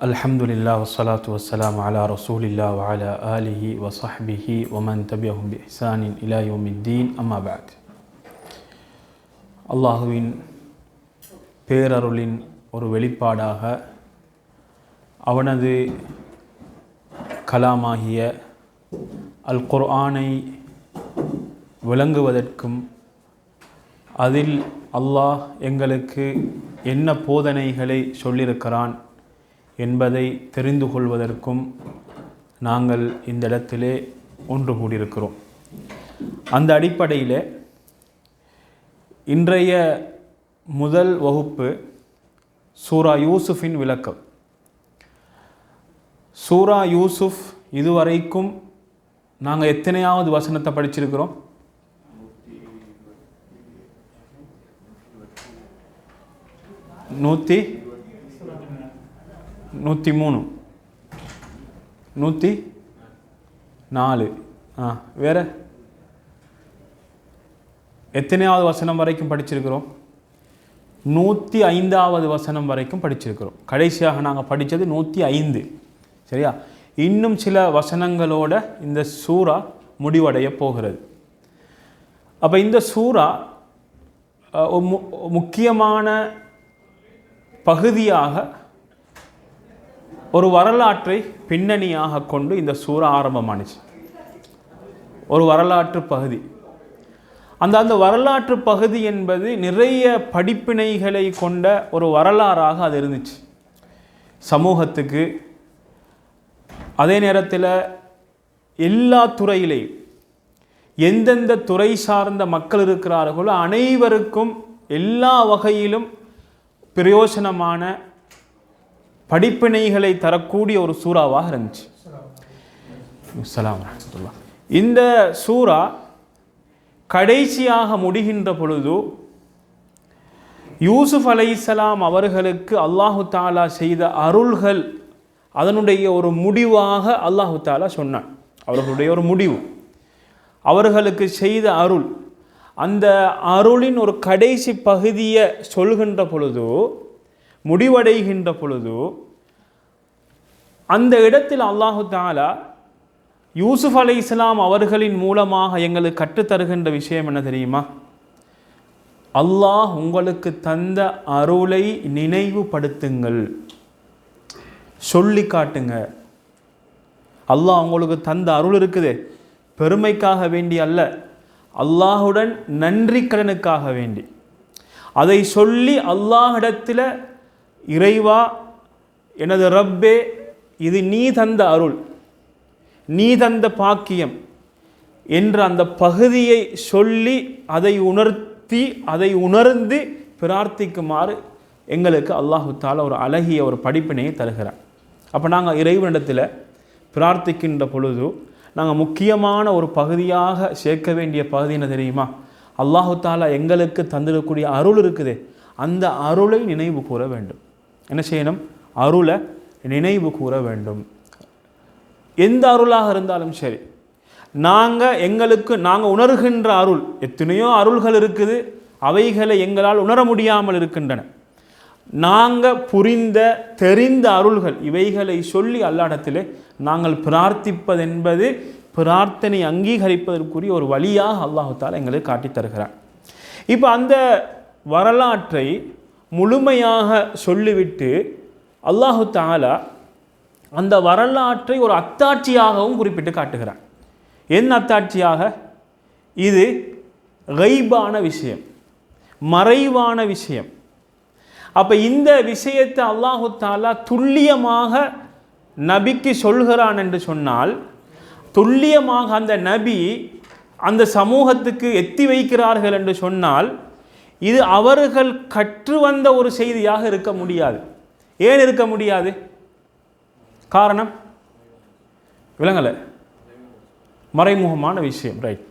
அல்ஹம்துலில்லாஹ் வஸ்ஸலாத்து வஸ்ஸலாமு அலா ரசூலில்லாஹ் வ அலா ஆலிஹி வ ஸஹ்பிஹி வ மன் தபிஅஹும் பி இஹ்சானின் இலா யௌமித்தீன். அம்மா பஅத். அல்லாஹுவின் பேரருளின் ஒரு வெளிப்பாடாக அவனது கலாமாகிய அல் குர்ஆனை விளங்குவதற்கும் அதில் அல்லாஹ் எங்களுக்கு என்ன போதனைகளை சொல்லியிருக்கிறான் என்பதை தெரிந்து கொள்வதற்கும் நாங்கள் இந்த இடத்திலே ஒன்று கூடியிருக்கிறோம். அந்த அடிப்படையில் இன்றைய முதல் வகுப்பு சூரா யூசுஃபின் விளக்கம். சூரா யூசுஃப் இதுவரைக்கும் நாங்கள் எத்தனையாவது வசனத்தை படிச்சிருக்கிறோம்? 103 104. வேற எத்தனையாவது வசனம் வரைக்கும் படிச்சிருக்கிறோம்? 105வது வசனம் வரைக்கும் படிச்சிருக்கிறோம். கடைசியாக நாங்கள் படித்தது 105. சரியா? இன்னும் சில வசனங்களோட இந்த சூரா முடிவடைய போகிறது. அப்போ இந்த சூரா முக்கியமான பகுதியாக ஒரு வரலாற்றை பின்னணியாக கொண்டு இந்த சூரா ஆரம்பமானுச்சு. ஒரு வரலாற்று பகுதி. அந்த வரலாற்று பகுதி என்பது நிறைய படிப்பினைகளை கொண்ட ஒரு வரலாறாக அது இருந்துச்சு சமூகத்துக்கு. அதே நேரத்தில் எல்லா துறையிலையும் எந்தெந்த துறை சார்ந்த மக்கள் இருக்கிறார்களோ அனைவருக்கும் எல்லா வகையிலும் பிரயோசனமான படிப்பினைகளை தரக்கூடிய ஒரு சூறாவாக இருந்துச்சு. இந்த சூறா கடைசியாக முடிகின்ற பொழுது யூசுப் அலைஹிஸ்ஸலாம் அவர்களுக்கு அல்லாஹு தாலா செய்த அருள்கள் அதனுடைய ஒரு முடிவாக அல்லாஹு தாலா சொன்னான். அவர்களுடைய ஒரு முடிவு, அவர்களுக்கு செய்த அருள், அந்த அருளின் ஒரு கடைசி பகுதியை சொல்கின்ற பொழுது, முடிவடைகின்ற பொழுது, அந்த இடத்தில் அல்லாஹு தஆலா யூசுப் அலைஹிஸ்ஸலாம் அவர்களின் மூலமாக எங்களுக்கு கற்றுத்தருகின்ற விஷயம் என்ன தெரியுமா? அல்லாஹ் உங்களுக்கு தந்த அருளை நினைவுபடுத்துங்கள், சொல்லி காட்டுங்க. அல்லாஹ் உங்களுக்கு தந்த அருள் இருக்குது பெருமைக்காக வேண்டி அல்ல, அல்லாஹுடன் நன்றி கடனுக்காக வேண்டி. அதை சொல்லி அல்லாஹ்விடத்தில், இறைவா, எனது ரப்பே, இது நீ தந்த அருள், நீ தந்த பாக்கியம் என்ற அந்த பகுதியை சொல்லி அதை உணர்த்தி அதை உணர்ந்து பிரார்த்திக்குமாறு எங்களுக்கு அல்லாஹு தஆலா ஒரு அழகிய ஒரு படிப்பினையை தருகிறார். அப்போ நாங்கள் இறைவனிடத்தில் பிரார்த்திக்கின்ற பொழுது நாங்கள் முக்கியமான ஒரு பகுதியாக சேர்க்க வேண்டிய பகுதி என்ன தெரியுமா? அல்லாஹு தஆலா எங்களுக்கு தந்திருக்கக்கூடிய அருள் இருக்குது, அந்த அருளை நினைவு கூற வேண்டும். என்ன செய்யணும்? அருளை நினைவு கூற வேண்டும். எந்த அருளாக இருந்தாலும் சரி, நாங்கள் உணர்கின்ற அருள், எத்தனையோ அருள்கள் இருக்குது, அவைகளை எங்களால் உணர முடியாமல் இருக்கின்றன. நாங்கள் புரிந்த தெரிந்த அருள்கள், இவைகளை சொல்லி அல்லாஹ்விடத்திலே நாங்கள் பிரார்த்திப்பதென்பது பிரார்த்தனை அங்கீகரிப்பதற்குரிய ஒரு வழியாக அல்லாஹு தஆலா எங்களுக்கு காட்டித் தருகிறார். இப்போ அந்த வரலாற்றை முழுமையாக சொல்லிவிட்டு அல்லாஹு தஆலா அந்த வரலாற்றை ஒரு அத்தாட்சியாகவும் குறிப்பிட்டு காட்டுகிறார். என்ன அத்தாட்சியாக? இது கைபான விஷயம், மறைவான விஷயம். அப்போ இந்த விஷயத்தை அல்லாஹு தஆலா துல்லியமாக நபிக்கு சொல்கிறான் என்று சொன்னால், துல்லியமாக அந்த நபி அந்த சமூகத்துக்கு எத்தி வைக்கிறார்கள் என்று சொன்னால், இது அவர்கள் கற்று வந்த ஒரு செய்தியாக இருக்க முடியாது. ஏன் இருக்க முடியாது? காரணம் விளங்கலை. மறைமுகமான விஷயம். ரைட்.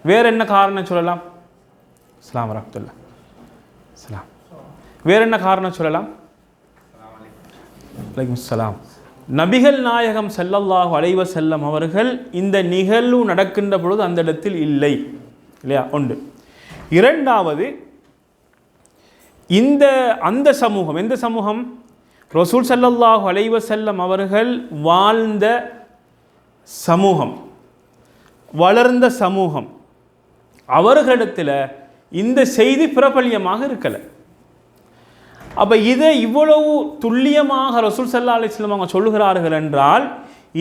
வேற என்ன காரணம் சொல்லலாம்? அஸ்ஸலாமு வரஹ்மத்துல்லாஹ். சலாம். வேற என்ன காரணம் சொல்லலாம்? அலைக்கும் ஸலாம். நபிகள் நாயகம் ஸல்லல்லாஹு அலைஹி வஸல்லம் அவர்கள் இந்த நிகழ்வு நடக்கின்ற பொழுது அந்த இடத்தில் இல்லை, இல்லையா? ஒன்று. இரண்டாவது, அந்த சமூகம், எந்த சமூகம்? ரசூல் ஸல்லல்லாஹு அலைஹி வஸல்லம் அவர்கள் வாழ்ந்த சமூகம், வளர்ந்த சமூகம், அவர்களிடத்தில் இந்த செய்தி பிரபல்யமாக இருக்கலை. அப்போ இதை இவ்வளவு துல்லியமாக ரசூல் ஸல்லல்லாஹு அலைஹி வஸல்லம் அவங்க சொல்லுகிறார்கள் என்றால்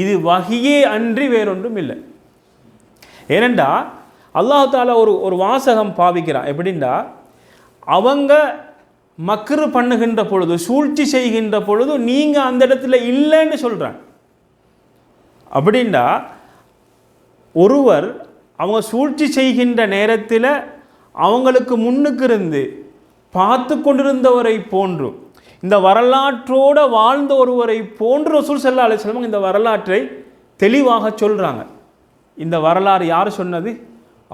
இது வஹியே அன்றி வேறொன்றும் இல்லை. ஏனென்றா அல்லாஹ் தாலா ஒரு வாசகம் பாவிக்கிறான். எப்படின்னா, அவங்க மக்ரு பண்ணுகின்ற பொழுது, சூழ்ச்சி செய்கின்ற பொழுது நீங்கள் அந்த இடத்துல இல்லைன்னு சொல்கிறான். அப்படின்னா ஒருவர் அவங்க சூழ்ச்சி செய்கின்ற நேரத்தில் அவங்களுக்கு முன்னுக்கு இருந்து பார்த்து கொண்டிருந்தவரை போன்று, இந்த வரலாற்றோடு வாழ்ந்த ஒருவரை போன்று ரசூல் ஸல்லல்லாஹு அலைஹி வஸல்லம் இந்த வரலாற்றை தெளிவாக சொல்கிறாங்க. இந்த வரலாறு யார் சொன்னது?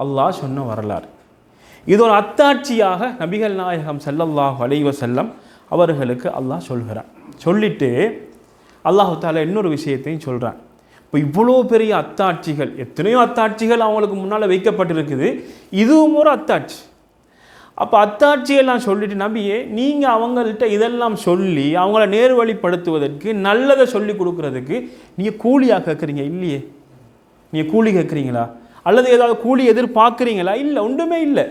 அல்லாஹ் சொன்ன வரலாறு. இது ஒரு அத்தாட்சியாக நபிகள் நாயகம் ஸல்லல்லாஹு அலைஹி வஸல்லம் அவர்களுக்கு அல்லாஹ் சொல்கிறான். சொல்லிட்டு அல்லாஹ் தஆலா இன்னொரு விஷயத்தையும் சொல்கிறான். இப்போ இவ்வளோ பெரிய அத்தாட்சிகள், எத்தனையோ அத்தாட்சிகள் அவங்களுக்கு முன்னால் வைக்கப்பட்டிருக்குது, இதுவும் ஒரு அத்தாட்சி. அப்போ அத்தாட்சியெல்லாம் சொல்லிட்டு, நபியே நீங்கள் அவங்கள்ட்ட இதெல்லாம் சொல்லி அவங்கள நேர்வழிப்படுத்துவதற்கு, நல்லதை சொல்லி கொடுக்குறதுக்கு நீங்கள் கூலியாக கேட்குறீங்க இல்லையே? நீங்கள் கூலி கேட்குறீங்களா? அல்லது ஏதாவது கூலி எதிர்பார்க்குறீங்களா? இல்லை, ஒன்றுமே இல்லை.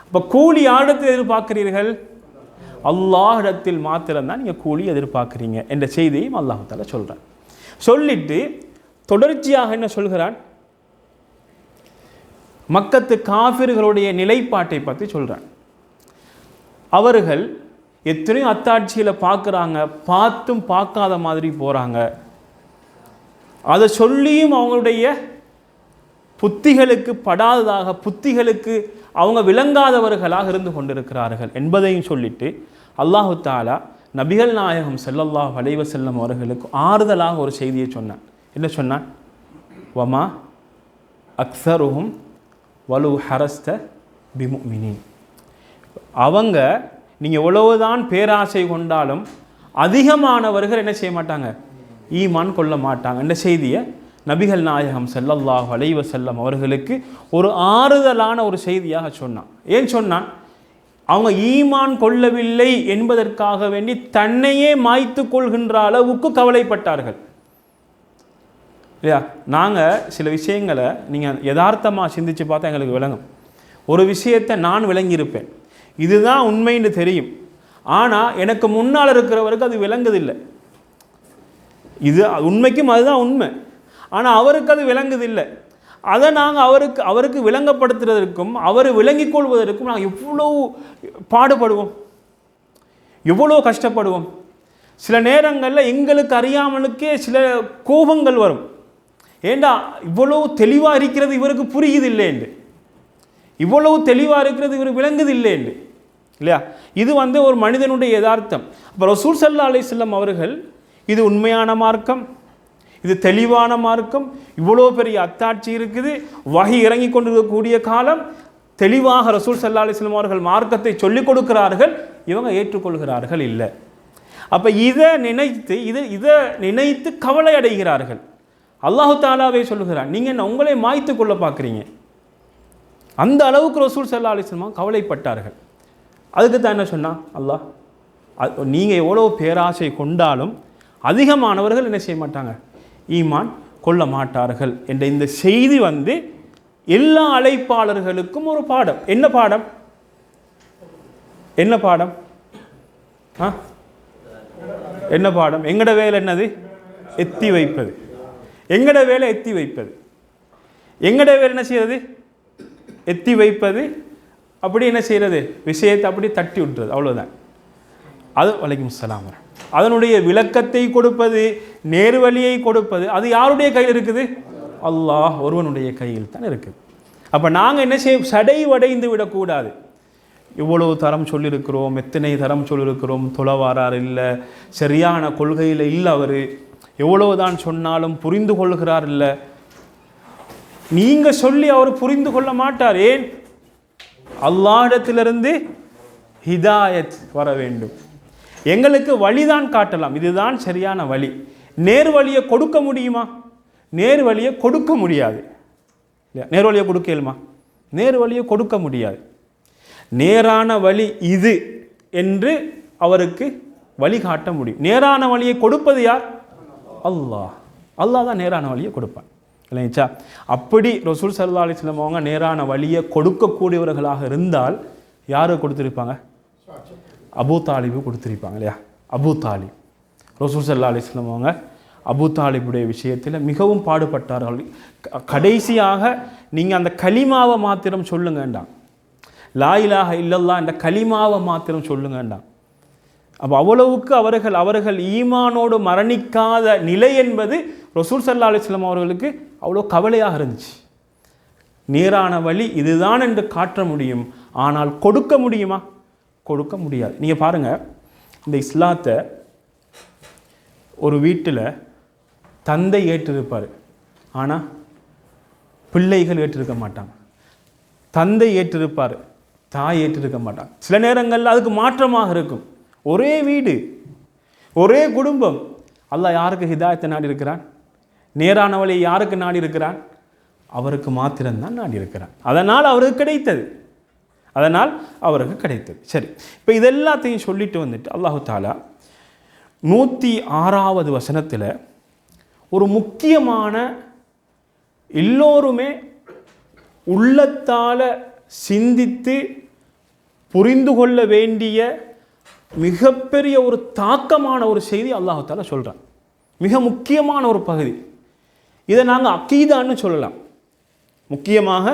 அப்போ கூலி யாரிடத்தில் எதிர்பார்க்கிறீர்கள்? அல்லாஹ்விடத்தில் மாத்திரம்தான் நீங்கள் கூலி எதிர்பார்க்குறீங்க என்ற செய்தியையும் அல்லாஹ் தஆலா சொல்கிறான். சொல்லிட்டு தொடர்ச்சியாக என்ன சொல்கிறான்? மக்கத்து காஃபிர்களுடைய நிலைப்பாட்டை பற்றி சொல்கிறான். அவர்கள் எத்தனையோ அத்தாட்சிகளை பார்க்குறாங்க, பார்த்தும் பார்க்காத மாதிரி போகிறாங்க. அதை சொல்லியும் அவங்களுடைய புத்திகளுக்கு படாததாக, புத்திகளுக்கு அவங்க விளங்காதவர்களாக இருந்து கொண்டிருக்கிறார்கள் என்பதையும் சொல்லிட்டு அல்லாஹு தஆலா நபிகள் நாயகம் ஸல்லல்லாஹு அலைஹி வஸல்லம் அவர்களுக்கு ஆறுதலாக ஒரு செய்தியை சொன்னான். என்ன சொன்னான்? வமா அக்ஸருஹும் வலு ஹரஸ்த பிமுமினீன். அவங்க நீங்கள் எவ்வளவுதான் பேராசை கொண்டாலும் அதிகமானவர்கள் என்ன செய்ய மாட்டாங்க? ஈமான் கொள்ள மாட்டாங்க என்ற செய்தியை நபிகள் நாயகம் ஸல்லல்லாஹு அலைஹி வஸல்லம் அவர்களுக்கு ஒரு ஆறுதலான ஒரு செய்தியாக சொன்னான். ஏன் சொன்னான்? அவங்க ஈமான் கொள்ளவில்லை என்பதற்காக வேண்டி தன்னையே மாய்த்து கொள்கின்ற அளவுக்கு கவலைப்பட்டார்கள் இல்லையா? நாங்கள் சில விஷயங்களை நீங்கள் யதார்த்தமாக சிந்தித்து பார்த்தா எங்களுக்கு விளங்கும். ஒரு விஷயத்தை நான் விளங்கியிருப்பேன், இதுதான் உண்மைன்னு தெரியும், ஆனால் எனக்கு முன்னால் இருக்கிறவருக்கு அது விளங்குதில்லை. இது உண்மைக்கும் அதுதான் உண்மை, ஆனால் அவருக்கு அது விளங்குதில்லை. அதை நாங்கள் அவருக்கு விளங்கப்படுத்துறதற்கும் அவர் விளங்கிக் கொள்வதற்கும் நாங்கள் எவ்வளோ பாடுபடுவோம், எவ்வளோ கஷ்டப்படுவோம். சில நேரங்களில் எங்களுக்கு அறியாமலுக்கே சில கோபங்கள் வரும். ஏண்டா இவ்வளோ தெளிவாக இருக்கிறது இவருக்கு புரியுது இல்லைண்டு, இவ்வளவு தெளிவாக இருக்கிறது இவர் விளங்குது இல்லைண்டு இல்லையா? இது ஒரு மனிதனுடைய யதார்த்தம். அப்போ ரசூல் ஸல்லல்லாஹு அலைஹி வஸல்லம் அவர்கள் இது உண்மையான மார்க்கம், இது தெளிவான மார்க்கம், இவ்வளோ பெரிய அத்தாட்சி இருக்குது, வஹி இறங்கி கொண்டிருக்கக்கூடிய காலம், தெளிவாக ரசூல் ஸல்லல்லாஹு அலைஹி வஸல்லம் அவர்கள் மார்க்கத்தை சொல்லிக் கொடுக்கிறார்கள், இவங்க ஏற்றுக்கொள்கிறார்கள் இல்லை. அப்போ இதை நினைத்து கவலை அடைகிறார்கள். அல்லாஹு தஆலாவே சொல்லுகிறான், நீங்கள் என்ன உங்களை மாய்த்து கொள்ள பார்க்குறீங்க? அந்த அளவுக்கு ரசூல் ஸல்லல்லாஹு அலைஹி வஸல்லம் கவலைப்பட்டார்கள். அதுக்கு தான் என்ன சொன்னான் அல்லாஹ்? நீங்கள் எவ்வளோ பேராசை கொண்டாலும் அதிகமானவர்கள் என்ன செய்ய மாட்டாங்க? ஈமான் கொள்ள மாட்டார்கள் என்ற இந்த செய்தி எல்லா அழைப்பாளர்களுக்கும் ஒரு பாடம். என்ன பாடம்? என்ன பாடம்? என்ன பாடம்? எங்கட வேலை என்னது? எத்தி வைப்பது. எங்கட வேலை எத்தி வைப்பது. எங்கட வேலை என்ன செய்யறது? எத்தி வைப்பது. அப்படி என்ன செய்யறது? விஷயத்தை அப்படி தட்டி விட்டுறது, அவ்வளோதான். அது வலைக்கும் ஸலாம். அதனுடைய விளக்கத்தை கொடுப்பது, நேர்வழியை கொடுப்பது, அது யாருடைய கையில் இருக்குது? அல்லாஹ் ஒருவனுடைய கையில் தான் இருக்குது. அப்போ நாங்கள் என்ன செய்ய சடைவடைந்து விடக்கூடாது. இவ்வளவு தரம் சொல்லியிருக்கிறோம், எத்தனை தரம் சொல்லியிருக்கிறோம், தொலைவாரார் இல்லை, சரியான கொள்கையில் இல்லை, அவர் எவ்வளவுதான் சொன்னாலும் புரிந்து கொள்கிறார் இல்லை. நீங்கள் சொல்லி அவர் புரிந்து கொள்ள மாட்டார். ஏன்? அல்லாஹ்விடத்திலிருந்து ஹிதாயத் வர வேண்டும். எங்களுக்கு வழிதான் காட்டலாம், இதுதான் சரியான வழி. நேர்வழியை கொடுக்க முடியுமா? நேர்வழியை கொடுக்க முடியாது. நேர்வழியை கொடுக்க இயலுமா? நேர்வழியை கொடுக்க முடியாது. நேரான வழி இது என்று அவருக்கு வழிகாட்ட முடியும். நேரான வழியை கொடுப்பது யார்? அல்லாஹ். அல்லாஹ் தான் நேரான வழியை கொடுப்பான் இல்லைங்களா? அப்படி ரசூல் ஸல்லல்லாஹு அலைஹி வஸல்லம் அவங்க நேரான வழியை கொடுக்கக்கூடியவர்களாக இருந்தால் யாரு கொடுத்துருப்பாங்க? அபூ தாலிபு கொடுத்துருப்பாங்க இல்லையா? அபூ தாலிப். ரசூல் ஸல்லல்லாஹு அலைஹி வஸல்லம் அவங்க அபூ தாலிபுடைய விஷயத்தில் மிகவும் பாடுபட்டார்கள். கடைசியாக நீங்கள் அந்த கலிமாவை மாத்திரம் சொல்லுங்கண்டாம், லா இலாஹ இல்லல்லாஹ் என்ற கலிமாவை மாத்திரம் சொல்லுங்கண்டாம். அப்போ அவ்வளவுக்கு அவர்கள் ஈமானோடு மரணிக்காத நிலை என்பது ரசூல் ஸல்லல்லாஹு அலைஹி வஸல்லம் அவர்களுக்கு அவ்வளோ கவலையாக இருந்துச்சு. நேரான வழி இதுதான் என்று காட்ட முடியும், ஆனால் கொடுக்க முடியுமா? கொடுக்க முடியாது. நீங்கள் பாருங்கள், இந்த இஸ்லாத்தை ஒரு வீட்டில் தந்தை ஏற்றிருப்பார், ஆனால் பிள்ளைகள் ஏற்றிருக்க மாட்டாங்க. தந்தை ஏற்றிருப்பார், தாய் ஏற்றிருக்க மாட்டாங்க. சில நேரங்களில் அதுக்கு மாற்றமாக இருக்கும். ஒரே வீடு, ஒரே குடும்பம். அல்லாஹ் யாருக்கு ஹிதாயத்தை நாடி இருக்கிறான்? நேரான வழி யாருக்கு நாடி இருக்கிறான்? அவருக்கு மாத்திரம்தான் நாடி இருக்கிறான். அதனால் அவருக்கு கிடைத்தது. சரி, இப்போ இதெல்லாத்தையும் சொல்லிட்டு வந்துட்டு அல்லாஹு தாலா 106வது வசனத்தில் ஒரு முக்கியமான, எல்லோருமே உள்ளத்தால் சிந்தித்து புரிந்து கொள்ள வேண்டிய மிகப்பெரிய ஒரு தாக்கமான ஒரு செய்தி அல்லாஹு தாலா சொல்கிறான். மிக முக்கியமான ஒரு பகுதி. இதை நாங்கள் அக்கீதான்னு சொல்லலாம். முக்கியமாக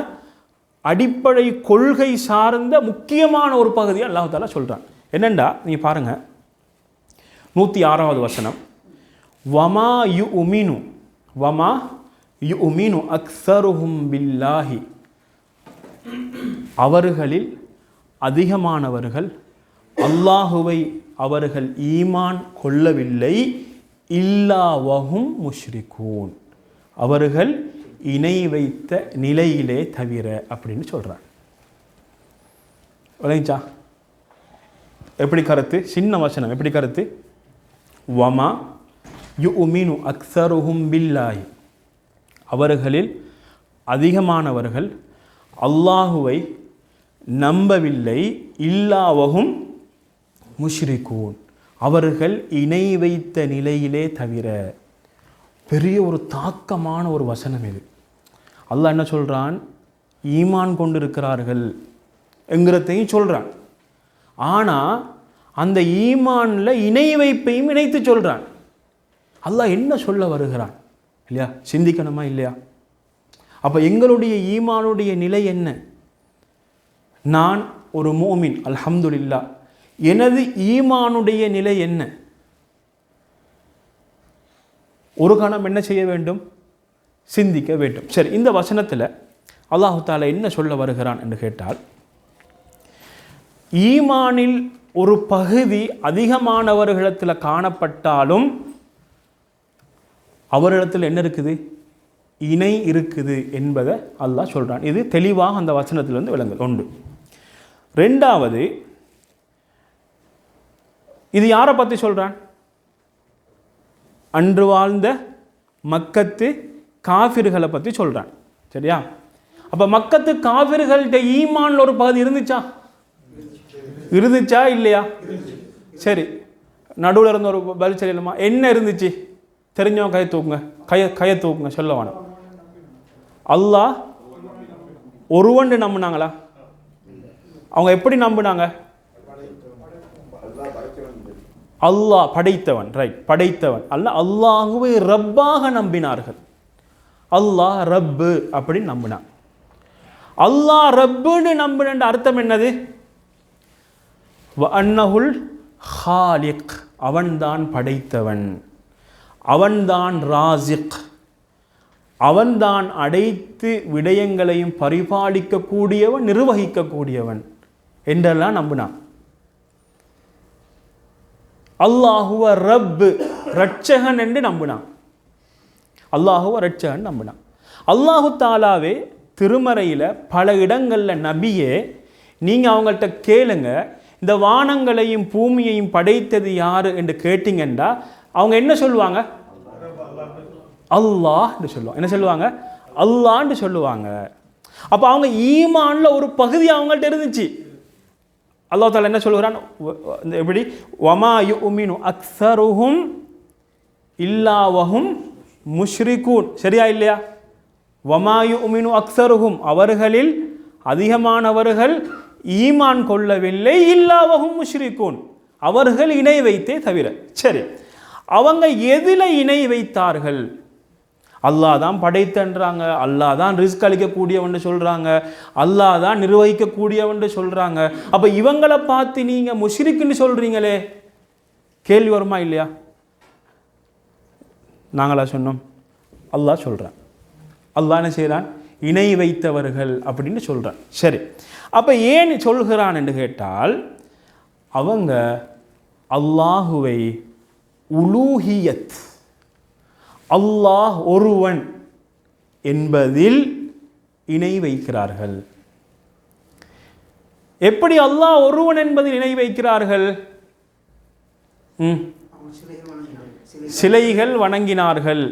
அடிப்படை கொள்கை சார்ந்த முக்கியமான ஒரு பகுதியை அல்லாஹு தாலா சொல்கிறான். என்னென்னா, நீங்கள் பாருங்கள், 106வது வசனம், வமா யுமினு அக்ஸருஹும் பில்லாஹி, அவர்களில் அதிகமானவர்கள் அல்லாஹுவை அவர்கள் ஈமான் கொள்ளவில்லை, இல்லா வஹும் முஷ்ரிகூன், அவர்கள் இணை வைத்த நிலையிலே தவிர அப்படின்னு சொல்கிறார். விளங்கிச்சா? எப்படி கருத்து? சின்ன வசனம். எப்படி கருத்து? வமா யுமினு அக்ஸருஹும் பில்லாஹி, அவர்களில் அதிகமானவர்கள் அல்லாஹுவை நம்பவில்லை, இல்லாவகும் முஷ்ரிகூன், அவர்கள் இணை வைத்த நிலையிலே தவிர. பெரிய ஒரு தாக்கமான ஒரு வசனம் இது. அல்லாஹ் என்ன சொல்கிறான்? ஈமான் கொண்டிருக்கிறார்கள் என்கிறதையும் சொல்கிறான். ஆனால் அந்த ஈமானில் இணை வைப்பையும் இணைத்து சொல்கிறான். அல்லாஹ் என்ன சொல்ல வருகிறான் இல்லையா? சிந்திக்கணுமா இல்லையா? அப்போ எங்களுடைய ஈமானுடைய நிலை என்ன? நான் ஒரு மோமின், அல்ஹம்துலில்லாஹ், எனது ஈமானுடைய நிலை என்ன? ஒரு கணம் என்ன செய்ய வேண்டும்? சிந்திக்க வேண்டும். சரி, இந்த வசனத்தில் அல்லாஹு தாலா என்ன சொல்ல வருகிறான் என்று கேட்டால், ஈமானில் ஒரு பகுதி அதிகமானவர்களிடத்தில் காணப்பட்டாலும் அவரிடத்தில் என்ன இருக்குது? இணை இருக்குது என்பதை அல்லாஹ் சொல்கிறான். இது தெளிவாக அந்த வசனத்திலிருந்து விளங்குது. ஒன்று. ரெண்டாவது, இது யாரை பற்றி சொல்கிறான்? அன்று வாழ்ந்த மக்கத்து காஃபிர்களை பற்றி சொல்கிறான். சரியா? அப்போ மக்கத்து காஃபிர்கள்ட்ட ஈமான்ல ஒரு பகுதி இருந்துச்சா இல்லையா? சரி, நடுவில் இருந்த ஒரு பதில் சொல்லலாமா? என்ன இருந்துச்சு? தெரிஞ்சவங்க கையை தூக்குங்க, சொல்ல வேணும். அல்லாஹ் ஒருவன் நம்பினாங்களா? அவங்க எப்படி நம்பினாங்க? அல்லாஹ் படைத்தவன், ரைட், படைத்தவன் அல்ல, அல்லாஹுவை ரப்பாக நம்பினார்கள். அல்லாஹ் ரப்பு அப்படின்னு நம்பினான். அல்லாஹ் ரப்புன்னு நம்பின அர்த்தம் என்னது? அன்னஹுல் ஹாலிக், அவன்தான் படைத்தவன், அவன்தான் ராசிக், அவன்தான் அடைத்து விடயங்களையும் பரிபாலிக்கக்கூடியவன், நிர்வகிக்கக்கூடியவன் என்றெல்லாம் நம்பினான். அல்லாஹுவ ரப்பு, ரட்சகன் என்று நம்பினான். அல்லாஹுவ ரட்சகன் நம்பினான். அல்லாஹு தாலாவே திருமறையில் பல இடங்களில் நபியே நீங்கள் அவங்கள்ட்ட கேளுங்க, இந்த வானங்களையும் பூமியையும் படைத்தது யாரு என்று கேட்டீங்கன்னா அவங்க என்ன சொல்லுவாங்க? அல்லாஹ் என்று சொல்லுவாங்க. என்ன சொல்லுவாங்க? அல்லாஹ் என்று சொல்லுவாங்க. அப்போ அவங்க ஈமான்ல ஒரு பகுதி அவங்கள்ட்ட இருந்துச்சு. அல்லாஹ் தஆலா என்ன சொல்கிறான்? எப்படி வமா யுமினு அக்ஸருஹும் இல்லா வஹும் முஷ்ரிகூன். சரியா இல்லையா? வமா யுமினு அக்ஸருஹும், அவர்களில் அதிகமானவர்கள் ஈமான் கொள்ளவில்லை, இல்லா வஹும் முஷ்ரிகூன், அவர்கள் இணை வைத்தே தவிர. சரி, அவங்க எதில் இணை வைத்தார்கள்? அல்லாஹ் தான் படைத்தன்றாங்க, அல்லாஹ் தான் ரிஸ்க் அளிக்கக்கூடியவன் சொல்கிறாங்க, அல்லாஹ் தான் நிர்வகிக்கக்கூடியவன் சொல்கிறாங்க. அப்போ இவங்களை பார்த்து நீங்கள் முஷ்ரிக்குன்னு சொல்கிறீங்களே, கேள்வி வருமா இல்லையா? நாங்களா சொன்னோம்? அல்லாஹ் சொல்கிறான். அல்லாஹ் என்ன செய்கிறான்? இணை வைத்தவர்கள் அப்படின்னு சொல்கிறான். சரி, அப்போ ஏன் சொல்கிறான் என்று கேட்டால், அவங்க அல்லாஹுவை உலூஹியத், அல்லாஹ் ஒருவன் என்பதில் இணை வைக்கிறார்கள். எப்படி அல்லாஹ் ஒருவன் என்பதில் இணை வைக்கிறார்கள்? சிலைகள் வணங்கினார்கள்.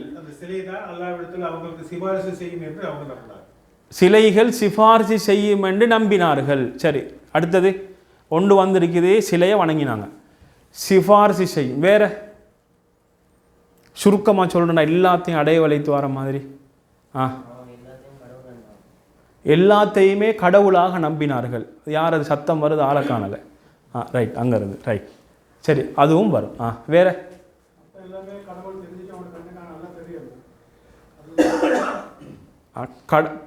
சிலைகள் சிபாரிசு செய்யும் என்று நம்பினார்கள். சரி, அடுத்தது ஒன்று வந்திருக்குது, சிலையை வணங்கினாங்க, சிபாரிசு செய்யும். வேற சுருக்கமாக சொல்கிறேன், எல்லாத்தையும் அடைய வளைத்து வர மாதிரி. எல்லாத்தையுமே கடவுளாக நம்பினார்கள். யார் அது? சத்தம் வருது, ஆளை காணலை. ரைட், அங்கே இருந்து ரைட். சரி, அதுவும் வரும். வேற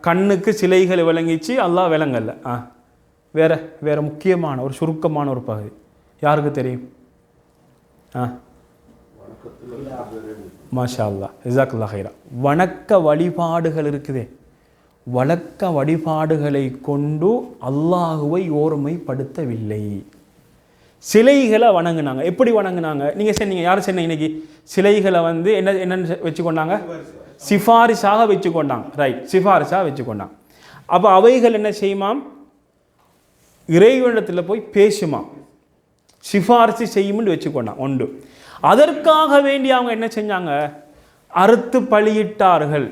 கண்ணுக்கு சிலைகளை விளங்கிச்சு, அல்லாஹ் விளங்கல்ல. வேற வேற முக்கியமான ஒரு சுருக்கமான ஒரு பகுதி யாருக்கு தெரியும்? மாஷா அல்லாஹ், ஜஸாக்கல்லாஹ் ஹைரா. வணக்க வழிபாடுகள் இருக்குதே, வணக்க வழிபாடுகளை கொண்டு அல்லாஹுவை ஓர்மைப்படுத்தவில்லை. சிலைகளை வணங்குனாங்க. எப்படி வணங்குனாங்க? நீங்கள் சொன்னீங்க, யார் சொன்ன இன்னைக்கு? சிலைகளை வந்து என்னன்னு வச்சுக்கொண்டாங்க? சிஃபாரிசாக வச்சுக்கொண்டாங்க. ரைட், சிஃபாரிசாக வச்சுக்கொண்டாங்க. அப்போ அவைகள் என்ன செய்யுமாம்? இறைவனிடத்தில் போய் பேசுமாம், சிஃபாரிசு செய்யும்னு வச்சுக்கொண்டாங்க. ஒன்று. அதற்காக வேண்டி அவங்க என்ன செஞ்சாங்க? அறுத்து பலியிட்டார்கள்.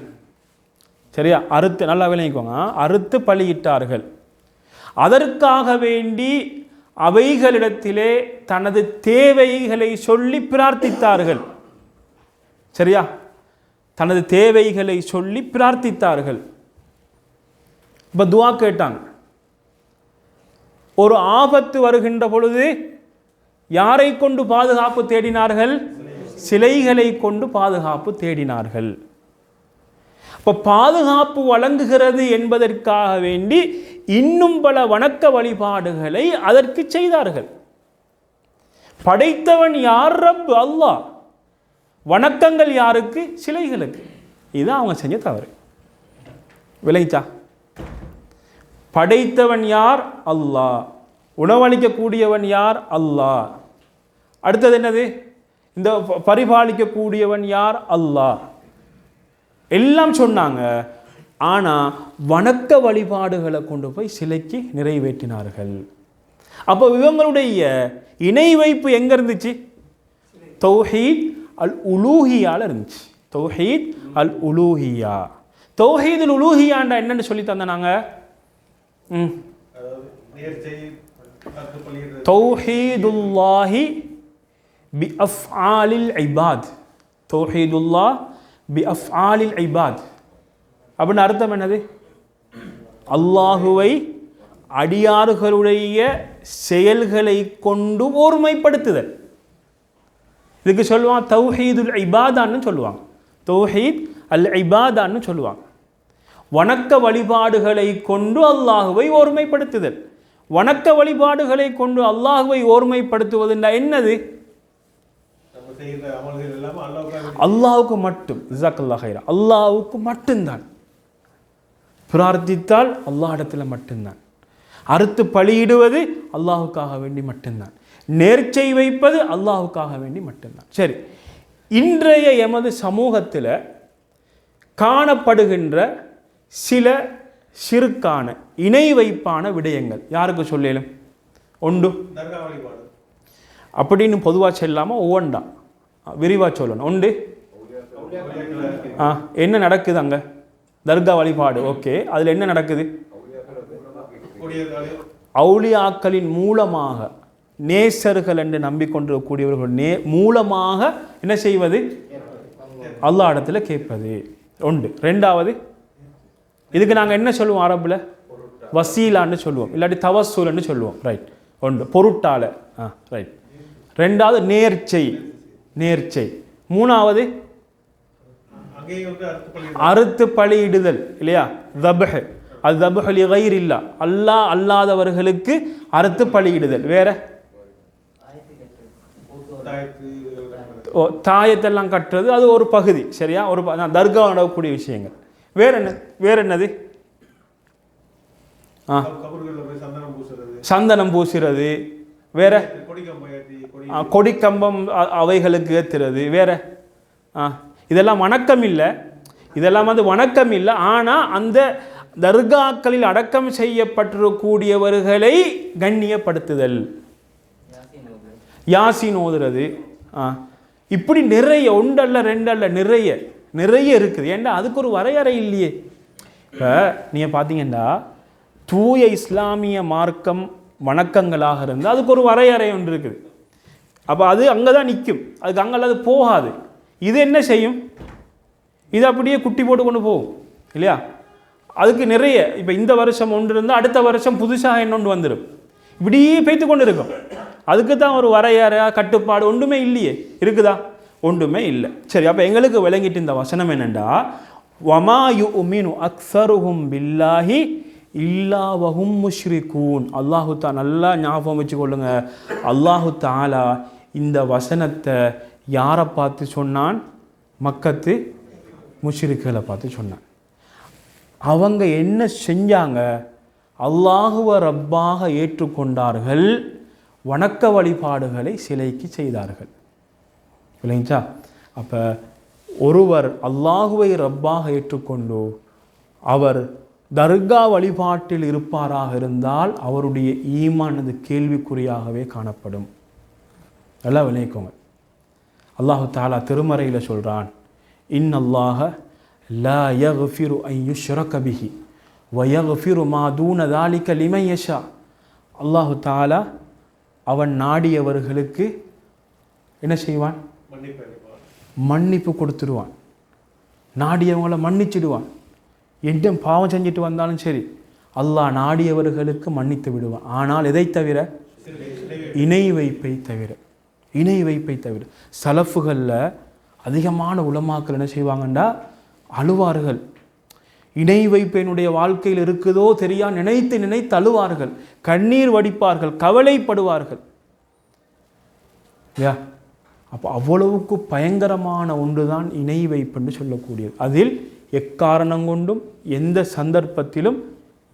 சரியா? அறுத்து, நல்லா விளங்கிக்கோங்க, அறுத்து பலியிட்டார்கள். அதற்காக வேண்டி அவைகளிடத்திலே தனது தேவைகளை சொல்லி பிரார்த்தித்தார்கள். சரியா? தனது தேவைகளை சொல்லி பிரார்த்தித்தார்கள். இப்போ துஆ கேட்டாங்க. ஒரு ஆபத்து வருகின்ற பொழுது யாரை கொண்டு பாதுகாப்பு தேடினார்கள்? சிலைகளை கொண்டு பாதுகாப்பு தேடினார்கள். இப்போ பாதுகாப்பு வழங்குகிறது என்பதற்காக வேண்டி இன்னும் பல வணக்க வழிபாடுகளை அதற்கு செய்தார்கள். படைத்தவன் யார்? ரப் அல்லாஹ். வணக்கங்கள் யாருக்கு? சிலைகளுக்கு. இதுதான் அவங்க செஞ்ச தவறு. விளைச்சா? படைத்தவன் யார்? அல்லாஹ். உணவளிக்கக்கூடியவன் யார்? அல்லாஹ். அடுத்தது என்னது? இந்த பரிபாலிக்கக்கூடியவன் யார்? அல்லாஹ். எல்லாம் சொன்னாங்க. ஆனால் வணக்க வழிபாடுகளை கொண்டு போய் சிலைக்கு நிறைவேற்றினார்கள். அப்போ இவங்களுடைய இணை வைப்பு எங்கே இருந்துச்சு? தௌஹீத் அல் உலூஹியால இருந்துச்சு. தௌஹீத் அல் உலூஹியா. தௌஹீதுல் உலூஹியாண்டா என்னன்னு சொல்லி தந்தாங்க? தௌஹீதுல்லாஹி பி அஃஆலில் இபாத். தௌஹீதுல்லாஹ் பி அஃஆலில் இபாத் அப்படின்னு அர்த்தம் என்னது? அல்லாஹுவை அடியார்களுடைய செயல்களை கொண்டு ஓர்மைப்படுத்துதல். இதுக்கு சொல்லுவாங்க தௌஹீதுல் இபாதான்னு சொல்லுவாங்க. தௌஹீத் அல் இபாதான்னு சொல்லுவாங்க. வணக்க வழிபாடுகளை கொண்டு அல்லாஹுவை ஓர்மைப்படுத்துதல். வணக்க வழிபாடுகளை கொண்டு அல்லாஹுவை ஓர்மைப்படுத்துவதுன்னா என்னது? அல்லாஹுக்கு மட்டும். ஜஸாக்கல்லாஹ் ஹைரா. அல்லாஹுக்கு மட்டும்தான். பிரார்த்தித்தால் அல்லாஹ் இடத்துல மட்டும்தான். அறுத்து பலியிடுவது அல்லாஹுக்காக வேண்டி மட்டும்தான். நேர்ச்சை வைப்பது அல்லாஹுக்காக வேண்டி மட்டும்தான். சரி, இன்றைய எமது சமூகத்தில் காணப்படுகின்ற சில சிறுக்கான இணை வைப்பான விடயங்கள் யாருக்கு சொல்லலும்? ஒன்று அப்படின்னு பொதுவாக சொல்லாமல் ஒவ்வொன்றா விரிவாக சொல்லணும். ஒன்று என்ன நடக்குது அங்கே? தர்கா வழிபாடு. ஓகே, அதில் என்ன நடக்குது? அவுலியாக்களின் மூலமாக, நேசர்கள் என்று நம்பிக்கொண்டிருக்கக்கூடியவர்கள் மூலமாக என்ன செய்வது? அல்லாஹ் இடத்துல கேட்பது உண்டு. ரெண்டாவது, இதுக்கு நாங்கள் என்ன சொல்லுவோம் அரபில்? வசீலான்னு சொல்லுவோம், இல்லாட்டி தவசூல்னு சொல்லுவோம். ரைட், ஒன்று பொருட்டால. ரைட். ரெண்டாவது நேர்ச்சை, நேர்ச்சை. மூணாவது அறுத்து பலியிடுதல் இல்லையா? தபஹ், அது தபஹ் லிகைர் இல்லா, அல்லாஹ் அல்லாதவர்களுக்கு அறுத்து பலியிடுதல். வேற தாயத்தெல்லாம் கட்டுறது, அது ஒரு பகுதி. சரியா? ஒரு தர்கா நடக்கக்கூடிய விஷயங்கள். வேற என்ன? வேற என்னது? சந்தனம் பூசுறது. வேற கொடிக்கம்பம் அவைகளுக்கு ஏற்றுறது. வேற இதெல்லாம் வணக்கம் இல்லை, இதெல்லாம் வந்து வணக்கம் இல்லை. ஆனால் அந்த தர்காக்களில் அடக்கம் செய்யப்பட்டிருக்கக்கூடியவர்களை கண்ணியப்படுத்துதல், யாசின் ஓதுறது. இப்படி நிறைய, ஒன்றல்ல ரெண்டல்ல, நிறைய நிறைய இருக்குது. ஏன்னா அதுக்கு ஒரு வரையறை இல்லையே. இப்போ நீங்கள் பார்த்தீங்கன்னா தூய இஸ்லாமிய மார்க்கம் வணக்கங்களாக இருந்தால் அதுக்கு ஒரு வரையறை ஒன்று இருக்குது. அப்போ அது அங்கே தான் நிற்கும், அதுக்கு அங்கே அது போகாது. இது என்ன செய்யும்? இது அப்படியே குட்டி போட்டு கொண்டு போகும் இல்லையா? அதுக்கு நிறைய, இப்போ இந்த வருஷம் ஒன்று இருந்தால் அடுத்த வருஷம் புதுசாக இன்னொன்று வந்துடும், இப்படியே பேய்த்து கொண்டு இருக்கும். அதுக்கு தான் ஒரு வரையறை, கட்டுப்பாடு ஒன்றுமே இல்லையே. இருக்குதா? ஒன்றுமே இல்லை. சரி, அப்போ எங்களுக்கு விளங்கிட்டு இந்த வசனம் என்னென்னா, வமா யுமினு அக்ஸருஹும் பில்லாஹி இல்லா வஹும் முஷ்ரிகூன். அல்லாஹு தஆலா, நல்லா ஞாபகம் வச்சுக்கொள்ளுங்க, அல்லாஹு தஆலா இந்த வசனத்தை யாரை பார்த்து சொன்னான்? மக்கத்து முஷ்ரிக்குகளை பார்த்து சொன்னான். அவங்க என்ன செஞ்சாங்க? அல்லாஹுவ ரப்பாக ஏற்றுக்கொண்டார்கள், வணக்க வழிபாடுகளை சிலைக்கு செய்தார்கள். இல்லைங்களா? அப்போ ஒருவர் அல்லாஹுவை ரப்பாக ஏற்றுக்கொண்டு அவர் தர்கா வழிபாட்டில் இருப்பாராக இருந்தால் அவருடைய ஈமான் அது கேள்விக்குறியாகவே காணப்படும். நல்லா விளைவிக்கோங்க. அல்லாஹு தஆலா திருமறையில் சொல்கிறான், இன்னல்லாஹ லா யக்ஃபிரு அன் யுஷ்ரக பிஹி வ யக்ஃபிரு மா தூன ذلك லிமன் யஷா. அல்லாஹு தஆலா அவன் நாடியவர்களுக்கு என்ன செய்வான்? மன்னிப்பு கொடுத்துடுவான். நாடியவங்களை மன்னிச்சிடுவான். என்ன பாவம் செஞ்சுட்டு வந்தாலும் சரி, அல்லாஹ் நாடியவர்களுக்கு மன்னித்து விடுவான். ஆனால் எதை தவிர? இணை வைப்பை தவிர. இணை வைப்பை தவிர. சலஃபுகளில் அதிகமான உலமாக்கள் என்ன செய்வாங்கண்டா அழுவார்கள். இணை வைப்பினுடைய வாழ்க்கையில் இருக்குதோ தெரியா நினைத்து நினைத்து அழுவார்கள், கண்ணீர் வடிப்பார்கள், கவலைப்படுவார்கள். யா, அப்போ அவ்வளவுக்கு பயங்கரமான ஒன்று தான் இணை வைப்புன்னு சொல்லக்கூடியது. அதில் எக்காரணம் கொண்டும் எந்த சந்தர்ப்பத்திலும்